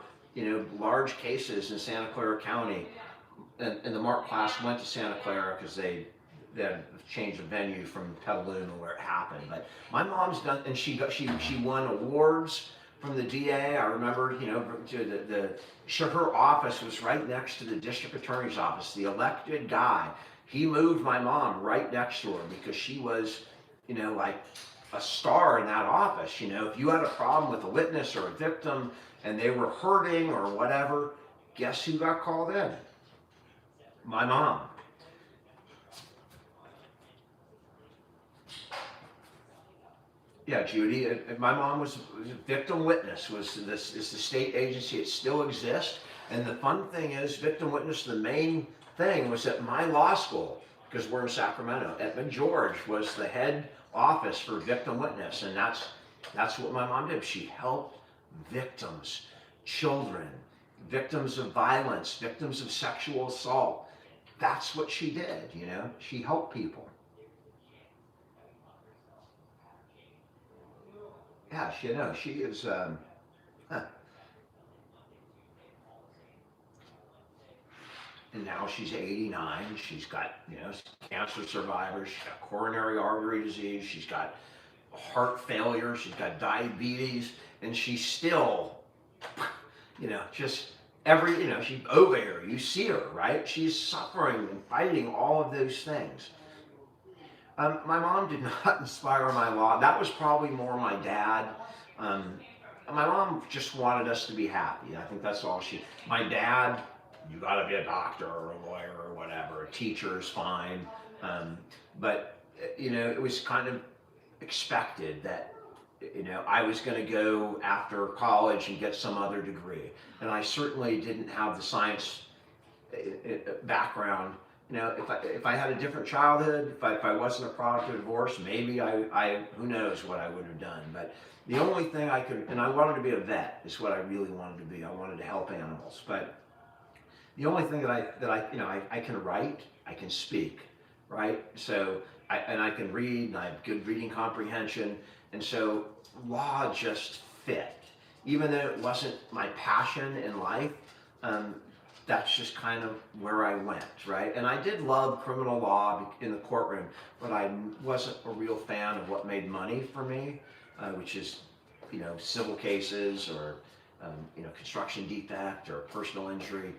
large cases in Santa Clara County, and the Mark Klass went to Santa Clara because they had changed the venue from Petaluma where it happened. But my mom's done, and she won awards from the DA. I remember, her office was right next to the district attorney's office. The elected guy, he moved my mom right next to her because she was, like a star in that office. If you had a problem with a witness or a victim and they were hurting or whatever, guess who got called in? My mom. Yeah, Judy, my mom was a victim witness, is the state agency. It still exists. And the fun thing is, victim witness, the main thing was at my law school, because we're in Sacramento, Edmund George was the head office for victim witness. And that's what my mom did. She helped victims, children, victims of violence, victims of sexual assault. That's what she did, you know, she helped people. Yeah, she is, huh. And now she's 89. She's got, you know, cancer survivor. She's got coronary artery disease. She's got heart failure. She's got diabetes. And she's still, you know, just you know, she's over here. You see her, right? She's suffering and fighting all of those things. My mom did not inspire my law. That was probably more my dad. My mom just wanted us to be happy. I think that's all my dad, you gotta be a doctor or a lawyer or whatever. A teacher is fine. But, you know, it was kind of expected that, you know, I was gonna go after college and get some other degree. And I certainly didn't have the science background. You know, if I had a different childhood, if I wasn't a product of divorce, maybe who knows what I would have done. But the only thing I could, and I wanted to be a vet, is what I really wanted to be. I wanted to help animals. But the only thing that I you know, I can write, I can speak, right? So, I can read, and I have good reading comprehension. And so law just fit. Even though it wasn't my passion in life, that's just kind of where I went, right? And I did love criminal law in the courtroom, but I wasn't a real fan of what made money for me, which is, you know, civil cases or, you know, construction defect or personal injury.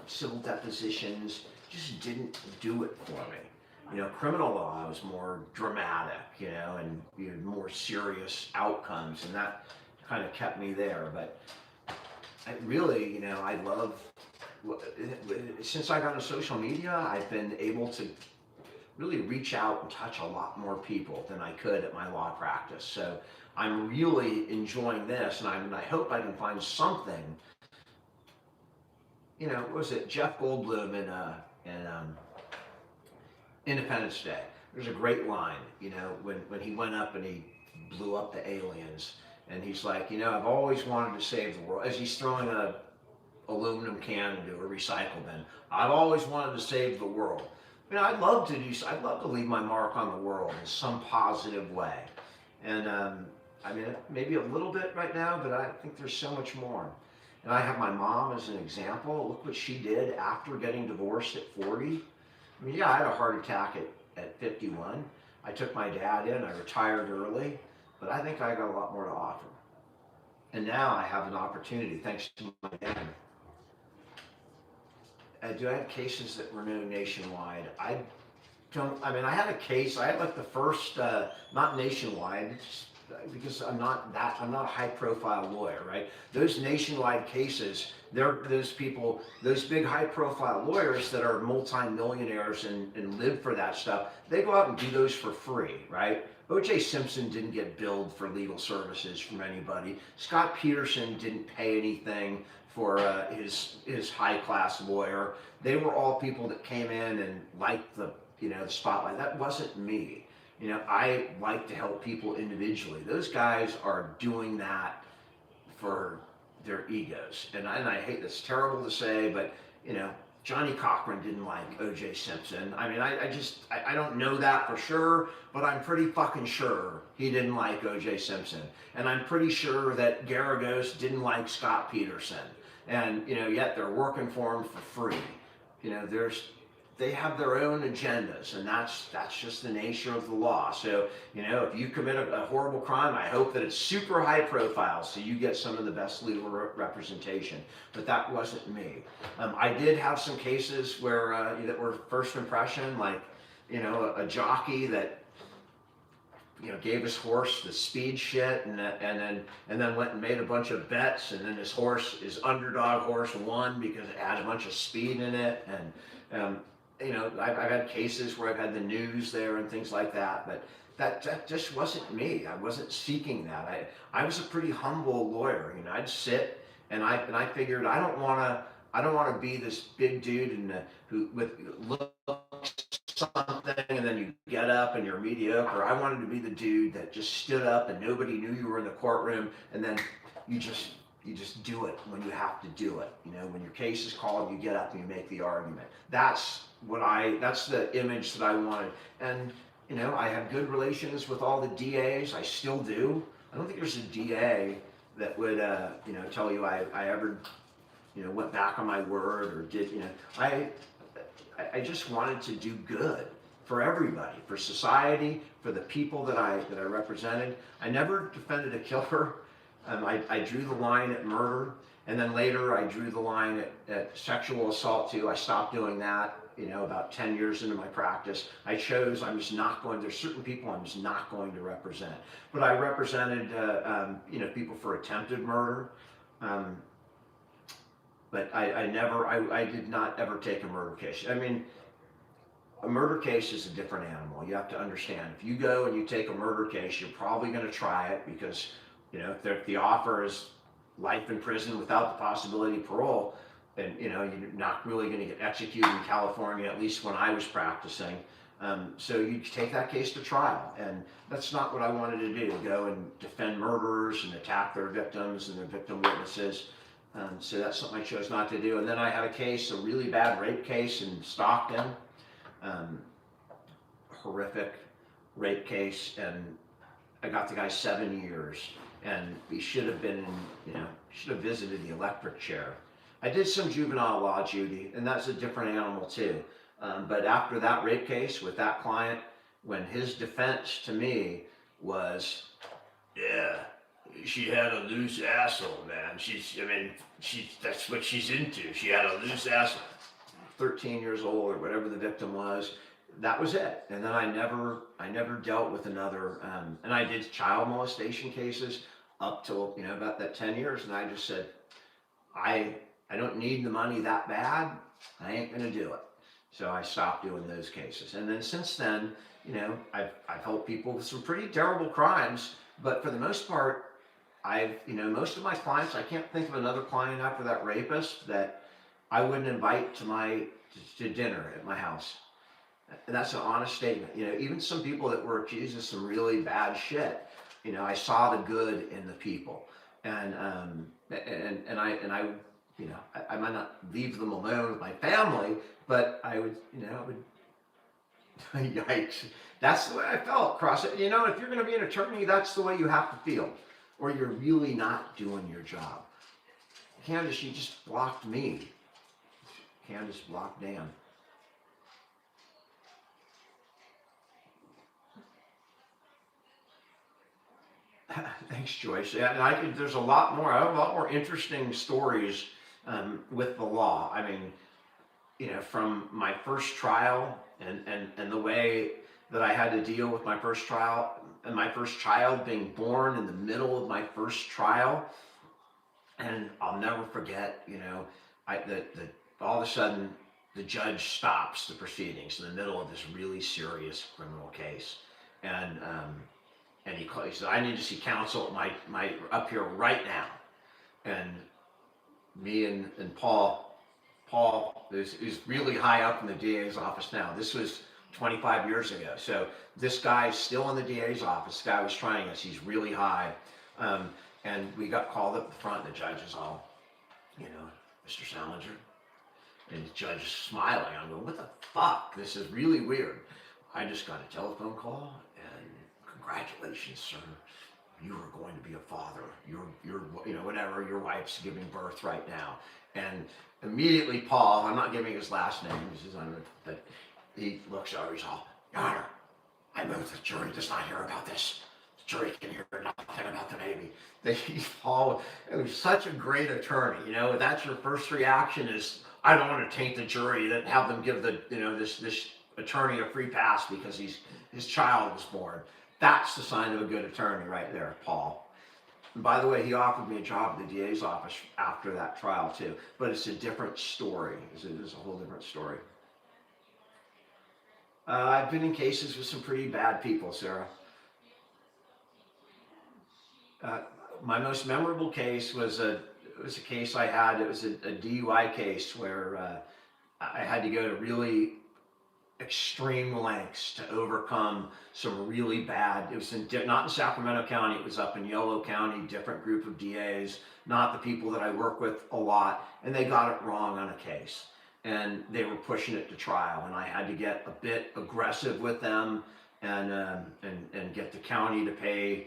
Civil depositions just didn't do it for me. You know, criminal law was more dramatic, you know, and you know, more serious outcomes, and that kind of kept me there. But I really, you know, I love, since I got into social media, I've been able to really reach out and touch a lot more people than I could at my law practice. So I'm really enjoying this, and I hope I can find something. You know, what was it, Jeff Goldblum in Independence Day? There's a great line, you know, when he went up and he blew up the aliens. And he's like, you know, I've always wanted to save the world. As he's throwing a aluminum can into a recycle bin, I've always wanted to save the world. You know, I'd love to leave my mark on the world in some positive way. And I mean, maybe a little bit right now, but I think there's so much more. And I have my mom as an example. Look what she did after getting divorced at 40. I mean, yeah, I had a heart attack at 51. I took my dad in, I retired early. But I think I got a lot more to offer. And now I have an opportunity, thanks to my dad. Do I have cases that were known nationwide? I mean, I had a case, I had like the first, not nationwide, because I'm not a high profile lawyer, right? Those nationwide cases, they're those people, those big high profile lawyers that are multi-millionaires and live for that stuff, they go out and do those for free, right? O.J. Simpson didn't get billed for legal services from anybody. Scott Peterson didn't pay anything for his high-class lawyer. They were all people that came in and liked the spotlight. That wasn't me. You know, I like to help people individually. Those guys are doing that for their egos. And I hate this, terrible to say, but you know, Johnny Cochran didn't like O.J. Simpson. I mean, I don't know that for sure, but I'm pretty fucking sure he didn't like O.J. Simpson. And I'm pretty sure that Garagos didn't like Scott Peterson. And, you know, yet they're working for him for free. You know, they have their own agendas, and that's just the nature of the law. So, you know, if you commit a horrible crime, I hope that it's super high profile so you get some of the best legal representation. But that wasn't me. I did have some cases where that were first impression, like, you know, a jockey that, you know, gave his horse the speed shit, and then went and made a bunch of bets, and then his underdog horse won because it had a bunch of speed in it, and you know, I've had cases where I've had the news there and things like that, but that just wasn't me. I wasn't seeking that. I was a pretty humble lawyer. You know, I'd sit I figured I don't want to be this big dude who with looks something and then you get up and you're mediocre. I wanted to be the dude that just stood up and nobody knew you were in the courtroom, and then you just do it when you have to do it. You know, when your case is called, you get up and you make the argument. That's the image that I wanted. And you know, I have good relations with all the DAs. I still do. I don't think there's a DA that would tell you I ever went back on my word or did. I just wanted to do good for everybody, for society, for the people that I represented. I never defended a killer. I drew the line at murder, and then later I drew the line at sexual assault too. I stopped doing that, about 10 years into my practice. I'm just not going, there's certain people I'm just not going to represent. But I represented, people for attempted murder. But I did not ever take a murder case. I mean, a murder case is a different animal. You have to understand. If you go and you take a murder case, you're probably going to try it because, if the offer is life in prison without the possibility of parole, then, you're not really going to get executed in California, at least when I was practicing. So you take that case to trial. And that's not what I wanted to do, go and defend murderers and attack their victims and their victim witnesses. So that's something I chose not to do. And then I had a really bad rape case in Stockton, horrific rape case, and I got the guy 7 years, and he should have been, should have visited the electric chair. I did some juvenile law, Judy, and that's a different animal too. But after that rape case with that client, when his defense to me was, yeah, she had a loose asshole, man. That's what she's into. She had a loose asshole. 13 years old or whatever the victim was. That was it. And then I never dealt with another, and I did child molestation cases up till, about that 10 years. And I just said, I don't need the money that bad. I ain't gonna do it. So I stopped doing those cases. And then since then, I've helped people with some pretty terrible crimes, but for the most part, most of my clients, I can't think of another client after that rapist that I wouldn't invite to dinner at my house. And that's an honest statement. Even some people that were accused of some really bad shit, I saw the good in the people. And I might not leave them alone with my family, but I would, yikes. That's the way I felt across it. If you're going to be an attorney, that's the way you have to feel, or you're really not doing your job. Candace, she just blocked me. Candace blocked Dan. Thanks, Joyce. Yeah, and there's a lot more. I have a lot more interesting stories with the law. I mean, from my first trial and the way that I had to deal with my first trial and my first child being born in the middle of my first trial. And I'll never forget, all of a sudden the judge stops the proceedings in the middle of this really serious criminal case. And he said, I need to see counsel my up here right now. And me and Paul is really high up in the DA's office now. This was 25 years ago. So this guy's still in the DA's office. The guy was trying us. He's really high. And we got called up the front. The judge is all, Mr. Salinger. And the judge is smiling. I'm going, what the fuck? This is really weird. I just got a telephone call, and congratulations, sir. You are going to be a father. You're whatever, your wife's giving birth right now. And immediately Paul, I'm not giving his last name, but he looks over, he's all, Your Honor, I move the jury does not hear about this. The jury can hear nothing about the baby. Paul, it was such a great attorney. That's your first reaction is, I don't want to taint the jury and have them give this attorney a free pass because his child was born. That's the sign of a good attorney right there, Paul. And by the way, he offered me a job at the DA's office after that trial too, but it's a different story. It is a whole different story. I've been in cases with some pretty bad people, Sarah. My most memorable case was it was a case I had. It was a DUI case where I had to go to really extreme lengths to overcome some really bad. It was not in Sacramento County. It was up in Yolo County. Different group of DAs, not the people that I work with a lot, and they got it wrong on a case, and they were pushing it to trial, and I had to get a bit aggressive with them and get the county to pay,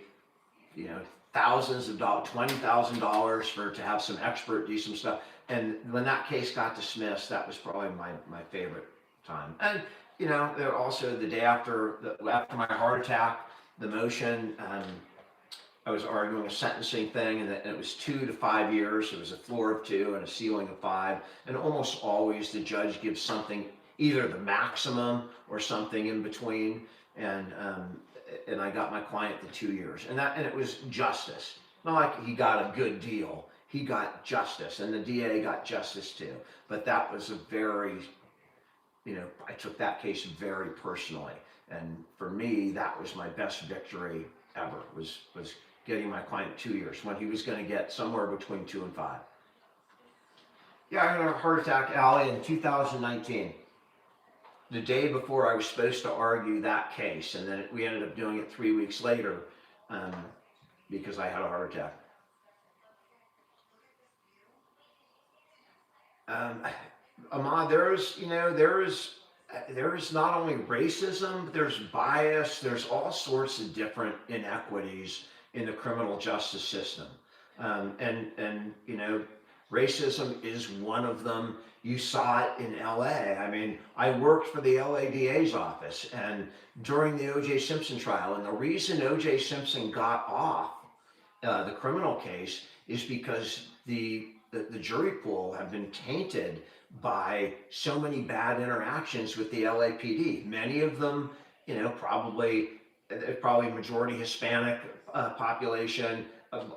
you know, thousands of dollars, $20,000 to have some expert do some stuff. And when that case got dismissed, that was probably my favorite time. And you know, there also the day after after my heart attack, the motion, I was arguing a sentencing thing, and it was 2 to 5 years. It was a floor of 2 and a ceiling of 5, and almost always the judge gives something, either the maximum or something in between. And I got my client the 2 years, and it was justice. Not like he got a good deal. He got justice, and the DA got justice too. But that was a very, you know, I took that case very personally, and for me, that was my best victory ever. Was getting my client 2 years when he was going to get somewhere between 2 and 5. Yeah, I had a heart attack, Allie, in 2019. The day before I was supposed to argue that case, and then we ended up doing it 3 weeks later because I had a heart attack. Ahmad, there is not only racism, but there's bias, there's all sorts of different inequities in the criminal justice system. And you know, racism is one of them. You saw it in LA. I mean, I worked for the LA DA's office, and during the O.J. Simpson trial, and the reason O.J. Simpson got off the criminal case is because the jury pool had been tainted by so many bad interactions with the LAPD. Many of them, you know, probably majority Hispanic population.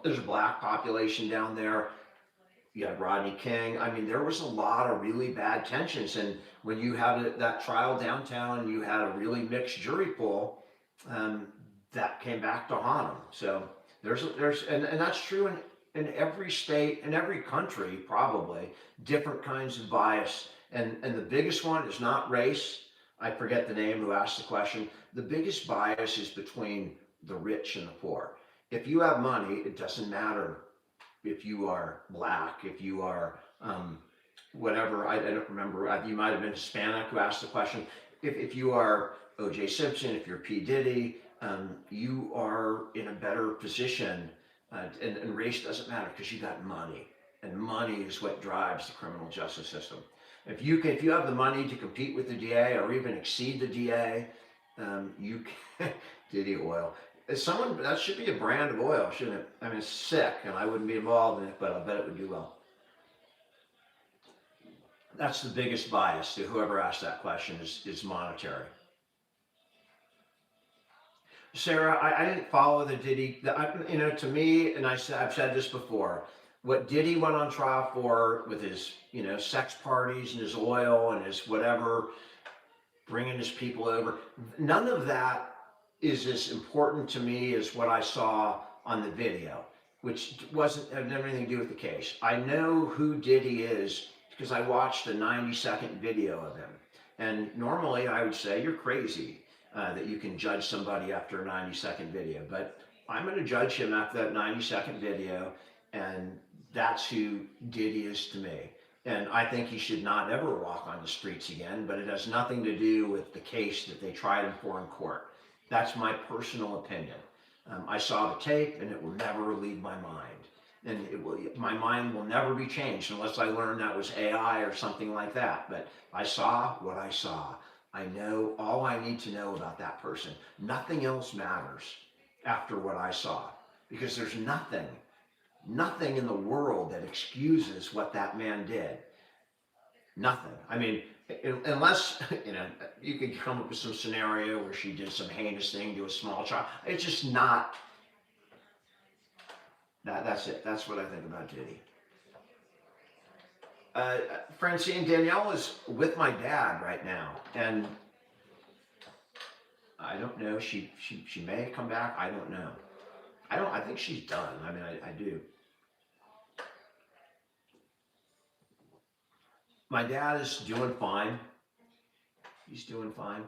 There's a black population down there. You had Rodney King. I mean, there was a lot of really bad tensions. And when you had that trial downtown, and you had a really mixed jury pool, that came back to haunt them. So and that's true in every state, in every country, probably, different kinds of bias. And the biggest one is not race. I forget the name who asked the question. The biggest bias is between the rich and the poor. If you have money, it doesn't matter if you are black, if you are whatever, I don't remember, you might have been Hispanic who asked the question. If you are O.J. Simpson, if you're P. Diddy, you are in a better position. And race doesn't matter because you got money, and money is what drives the criminal justice system. If you have the money to compete with the DA or even exceed the DA, you can. Diddy Oil. That should be a brand of oil, shouldn't it? I mean, it's sick, and I wouldn't be involved in it, but I bet it would do well. That's the biggest bias to whoever asked that question is monetary. Sarah, I didn't follow the Diddy, you know, to me, and I've said this before, what Diddy went on trial for with his, you know, sex parties and his oil and his whatever, bringing his people over, none of that is as important to me as what I saw on the video, which had anything to do with the case. I know who Diddy is because I watched a 90-second video of him. And normally I would say you're crazy that you can judge somebody after a 90-second video, but I'm going to judge him after that 90-second video, and that's who Diddy is to me. And I think he should not ever walk on the streets again, but it has nothing to do with the case that they tried him for in court. That's my personal opinion. I saw the tape, and it will never leave my mind. And my mind will never be changed unless I learn that was AI or something like that. But I saw what I saw. I know all I need to know about that person. Nothing else matters after what I saw, because there's nothing in the world that excuses what that man did. Nothing. I mean, unless, you know, you could come up with some scenario where she did some heinous thing to a small child. It's just not. That's it. That's what I think about Diddy. Francine, Danielle is with my dad right now, and I don't know. She may come back. I don't know. I think she's done. I mean, I do. My dad is doing fine. He's doing fine.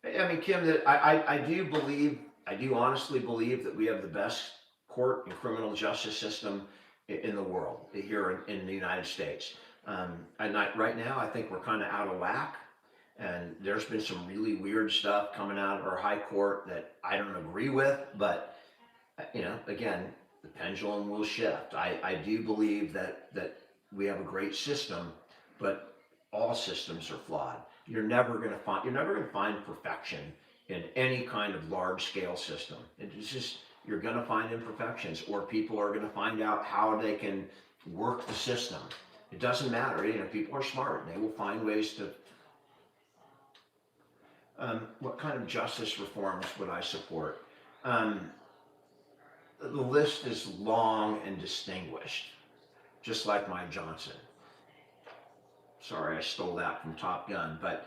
I mean, Kim, that I do believe, I do honestly believe that we have the best court and criminal justice system in the world here in the United States. Right now, I think we're kind of out of whack. And there's been some really weird stuff coming out of our high court that I don't agree with, but again, the pendulum will shift. I do believe that we have a great system, but all systems are flawed. You're never gonna find perfection in any kind of large scale system. It's just, you're gonna find imperfections, or people are gonna find out how they can work the system. It doesn't matter, people are smart and they will find ways to. What kind of justice reforms would I support? The list is long and distinguished, just like Mike Johnson. Sorry, I stole that from Top Gun, but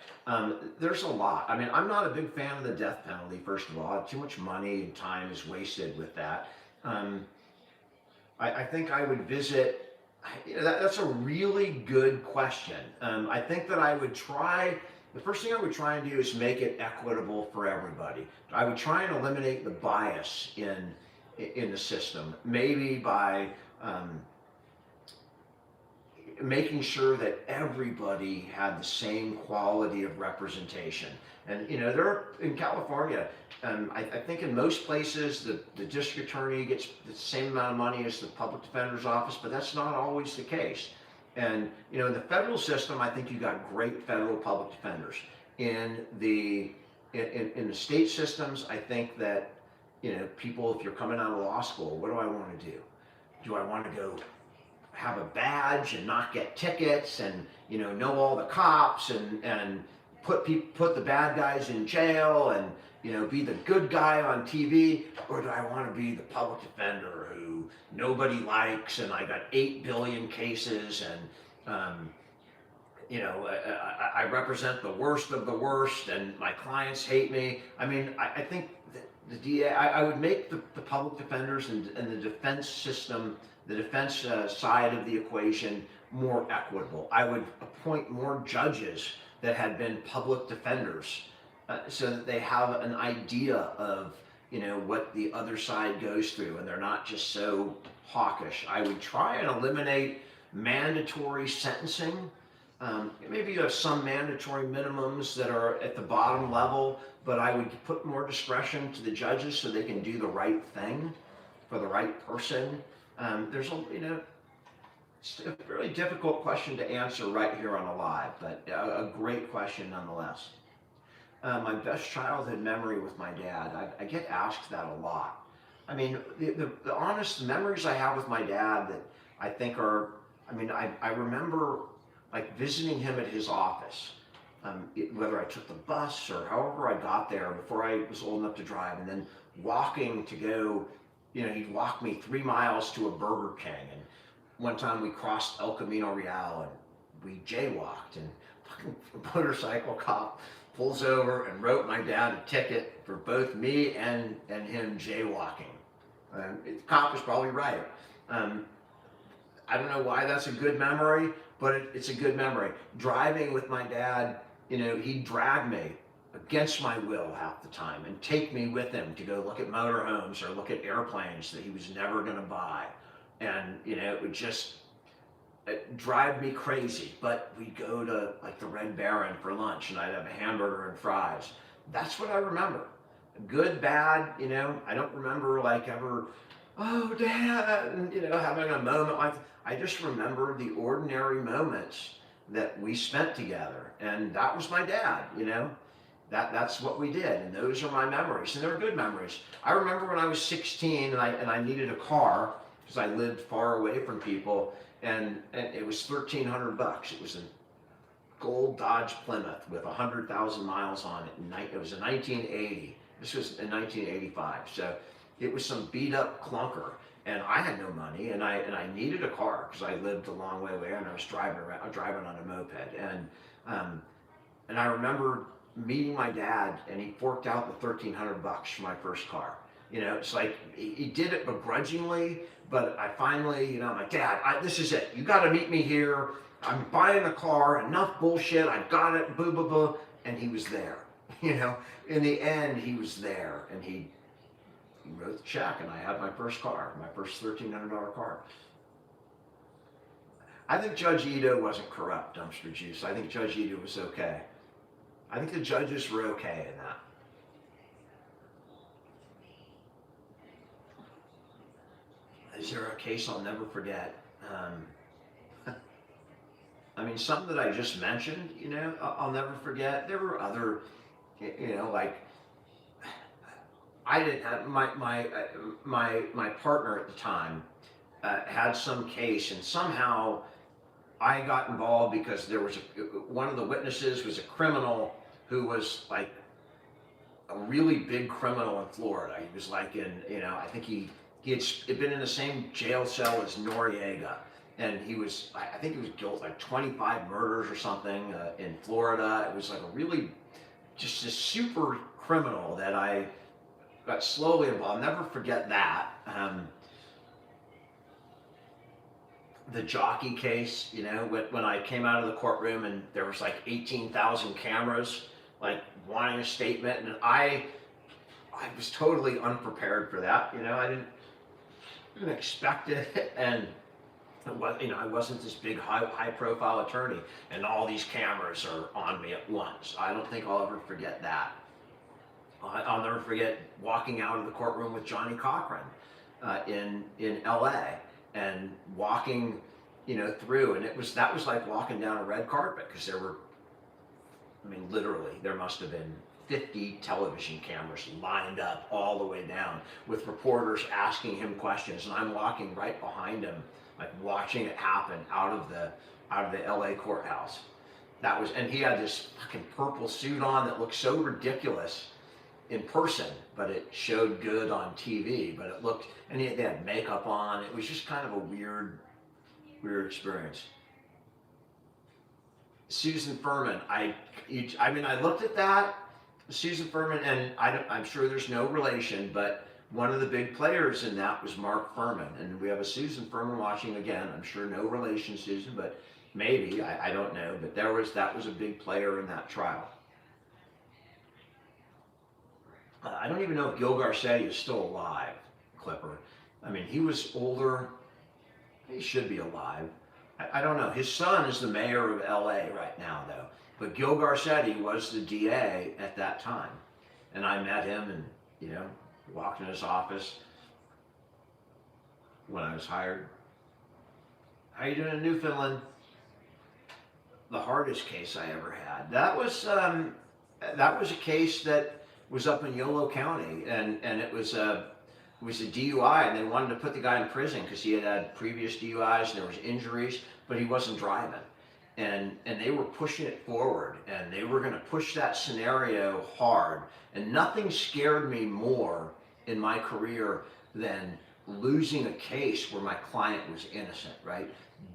there's a lot. I mean, I'm not a big fan of the death penalty, first of all. Too much money and time is wasted with that. I think I would visit, that's a really good question. I think that I would try, the first thing I would try and do is make it equitable for everybody. I would try and eliminate the bias in the system, maybe by making sure that everybody had the same quality of representation. And there are, in California, I think in most places the district attorney gets the same amount of money as the public defender's office, but that's not always the case. And in the federal system, I think you got great federal public defenders. In the state systems, I think that people, if you're coming out of law school, what do I want to do? Do I want to go have a badge and not get tickets and know all the cops and put the bad guys in jail and be the good guy on TV, or do I want to be the public defender who nobody likes and I got 8 billion cases and I represent the worst of the worst and my clients hate me? I mean, I think that the DA, I would make the public defenders and the defense system, the defense side of the equation, more equitable. I would appoint more judges that had been public defenders so that they have an idea of what the other side goes through and they're not just so hawkish. I would try and eliminate mandatory sentencing. Maybe you have some mandatory minimums that are at the bottom level, but I would put more discretion to the judges so they can do the right thing for the right person. It's a really difficult question to answer right here on a live, but a great question nonetheless. My best childhood memory with my dad, I get asked that a lot. I mean, the honest memories I have with my dad that I think are, I remember like visiting him at his office, whether I took the bus or however I got there before I was old enough to drive, and then walking to go, he'd walk me 3 miles to a Burger King. And one time we crossed El Camino Real and we jaywalked, and a motorcycle cop pulls over and wrote my dad a ticket for both me and him jaywalking. The cop was probably right. I don't know why that's a good memory, but it's a good memory. Driving with my dad, he'd drag me against my will half the time and take me with him to go look at motorhomes or look at airplanes that he was never going to buy. And, it would just drive me crazy. But we'd go to like the Red Baron for lunch and I'd have a hamburger and fries. That's what I remember. Good, bad, I don't remember like ever, oh, Dad, and, having a moment like, I just remember the ordinary moments that we spent together. And that was my dad, that's what we did. And those are my memories. And they're good memories. I remember when I was 16 and I needed a car because I lived far away from people. And it was $1,300. It was a gold Dodge Plymouth with 100,000 miles on it. It was a 1980. This was in 1985. So it was some beat up clunker. And I had no money, and I needed a car because I lived a long way away, and I was driving on a moped. And I remember meeting my dad, and he forked out the $1,300 for my first car. You know, it's like he did it begrudgingly, but I finally, you know, I'm like, Dad, this is it. You got to meet me here. I'm buying a car. Enough bullshit. I've got it. Boo, boo, boo. And he was there. You know, in the end, he was there, and he wrote the check, and I had my first car, my first $1,300 car. I think Judge Ito wasn't corrupt, Dumpster Juice. I think Judge Ito was okay. I think the judges were okay in that. Is there a case I'll never forget? I mean, some that I just mentioned, you know, I'll never forget. There were other, you know, like I didn't have my partner at the time had some case, and somehow I got involved because there was one of the witnesses was a criminal who was like a really big criminal in Florida. He was like in, you know, I think he had been in the same jail cell as Noriega. And he was, I think he was guilty like 25 murders or something in Florida. It was like a really, just a super criminal that I got slowly involved. I'll never forget that. The jockey case, you know, when I came out of the courtroom and there was like 18,000 cameras, like wanting a statement, and I was totally unprepared for that. You know, I didn't expect it, and it was, you know, I wasn't this big high profile attorney, and all these cameras are on me at once. I don't think I'll ever forget that. I'll never forget walking out of the courtroom with Johnny Cochran in LA, and walking, you know, through, and that was like walking down a red carpet, because there were, I mean, literally, there must have been 50 television cameras lined up all the way down with reporters asking him questions, and I'm walking right behind him, like watching it happen out of the LA courthouse. That was, and he had this fucking purple suit on that looked so ridiculous in person, but it showed good on TV. But it looked, and they had makeup on. It was just kind of a weird experience. Susan Furman, I mean, I looked at that, Susan Furman, and I'm sure there's no relation, but one of the big players in that was Mark Furman, and we have a Susan Furman watching again. I'm sure no relation, Susan, but maybe, I don't know, but that was a big player in that trial. I don't even know if Gil Garcetti is still alive, Clipper. I mean, he was older. He should be alive. I don't know. His son is the mayor of LA right now, though. But Gil Garcetti was the DA at that time. And I met him and, you know, walked in his office when I was hired. How you doing in Newfoundland? The hardest case I ever had. That was a case that was up in Yolo County, and it was a DUI, and they wanted to put the guy in prison because he had previous DUIs and there was injuries, but he wasn't driving. And they were pushing it forward, and they were going to push that scenario hard. And nothing scared me more in my career than losing a case where my client was innocent, right?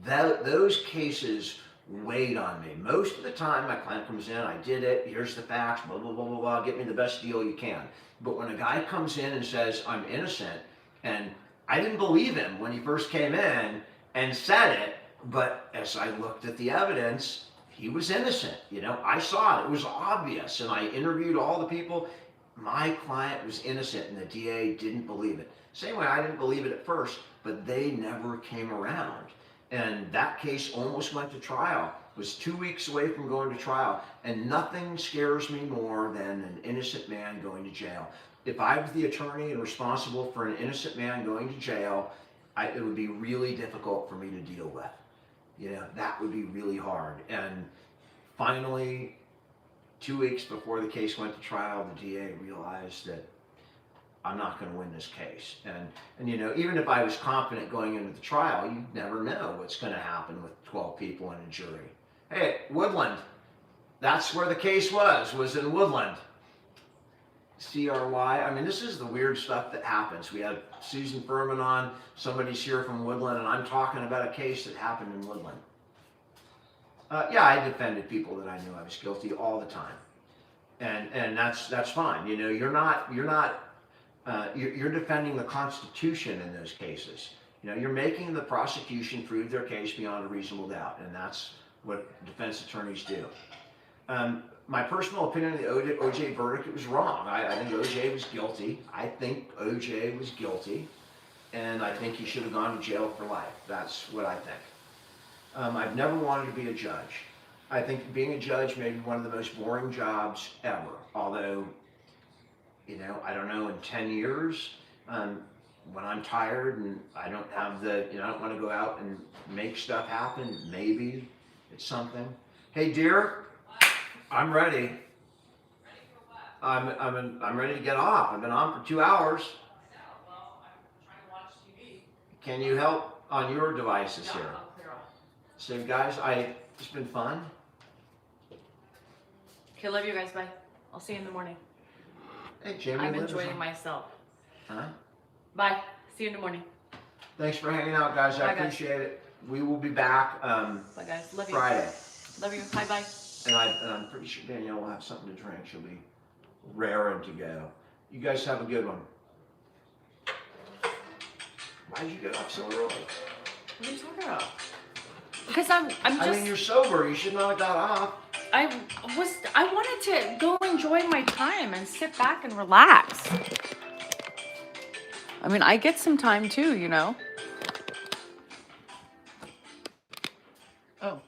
Those cases weighed on me. Most of the time, my client comes in, I did it, here's the facts, blah, blah, blah, blah, blah, get me the best deal you can. But when a guy comes in and says, I'm innocent, and I didn't believe him when he first came in and said it, but as I looked at the evidence, he was innocent. You know, I saw it. It was obvious. And I interviewed all the people. My client was innocent, and the DA didn't believe it. Same way I didn't believe it at first, but they never came around. And that case almost went to trial. It was 2 weeks away from going to trial. And nothing scares me more than an innocent man going to jail. If I was the attorney and responsible for an innocent man going to jail, it would be really difficult for me to deal with. You know, that would be really hard. And finally, 2 weeks before the case went to trial, the DA realized that I'm not going to win this case. And you know, even if I was confident going into the trial, you never know what's going to happen with 12 people and a jury. Hey, Woodland, that's where the case was in Woodland. CRY, I mean, this is the weird stuff that happens. We had Susan Furman on, somebody's here from Woodland, and I'm talking about a case that happened in Woodland. Yeah, I defended people that I knew I was guilty all the time. And that's fine. You know, you're not You're defending the Constitution in those cases. You know, you're making the prosecution prove their case beyond a reasonable doubt, and that's what defense attorneys do. My personal opinion of the OJ verdict, it was wrong. I think OJ was guilty. I think OJ was guilty, and I think he should have gone to jail for life. That's what I think. I've never wanted to be a judge. I think being a judge may be one of the most boring jobs ever, although, you know, I don't know, in 10 years, when I'm tired and I don't have the, you know, I don't want to go out and make stuff happen, maybe it's something. Hey, dear, I'm ready. I'm ready to get off. I've been on for 2 hours. Well, I'm trying to watch TV. Can you help on your devices here? I'll clear off. So, guys, it's been fun. Okay, love you guys. Bye. I'll see you in the morning. Hey, Jamie. I'm Liz, enjoying myself. Huh? Bye. See you in the morning. Thanks for hanging out, guys. I Bye, guys. appreciate it. We will be back Bye, guys. Love you. Friday. Love you. Bye, bye. And I'm pretty sure Danielle will have something to drink. She'll be raring to go. You guys have a good one. Why did you get up so early? What are you talking about? Because I'm I just. mean, you're sober. You should not have got off. I wanted to go enjoy my time and sit back and relax. I mean, I get some time too, you know. Oh.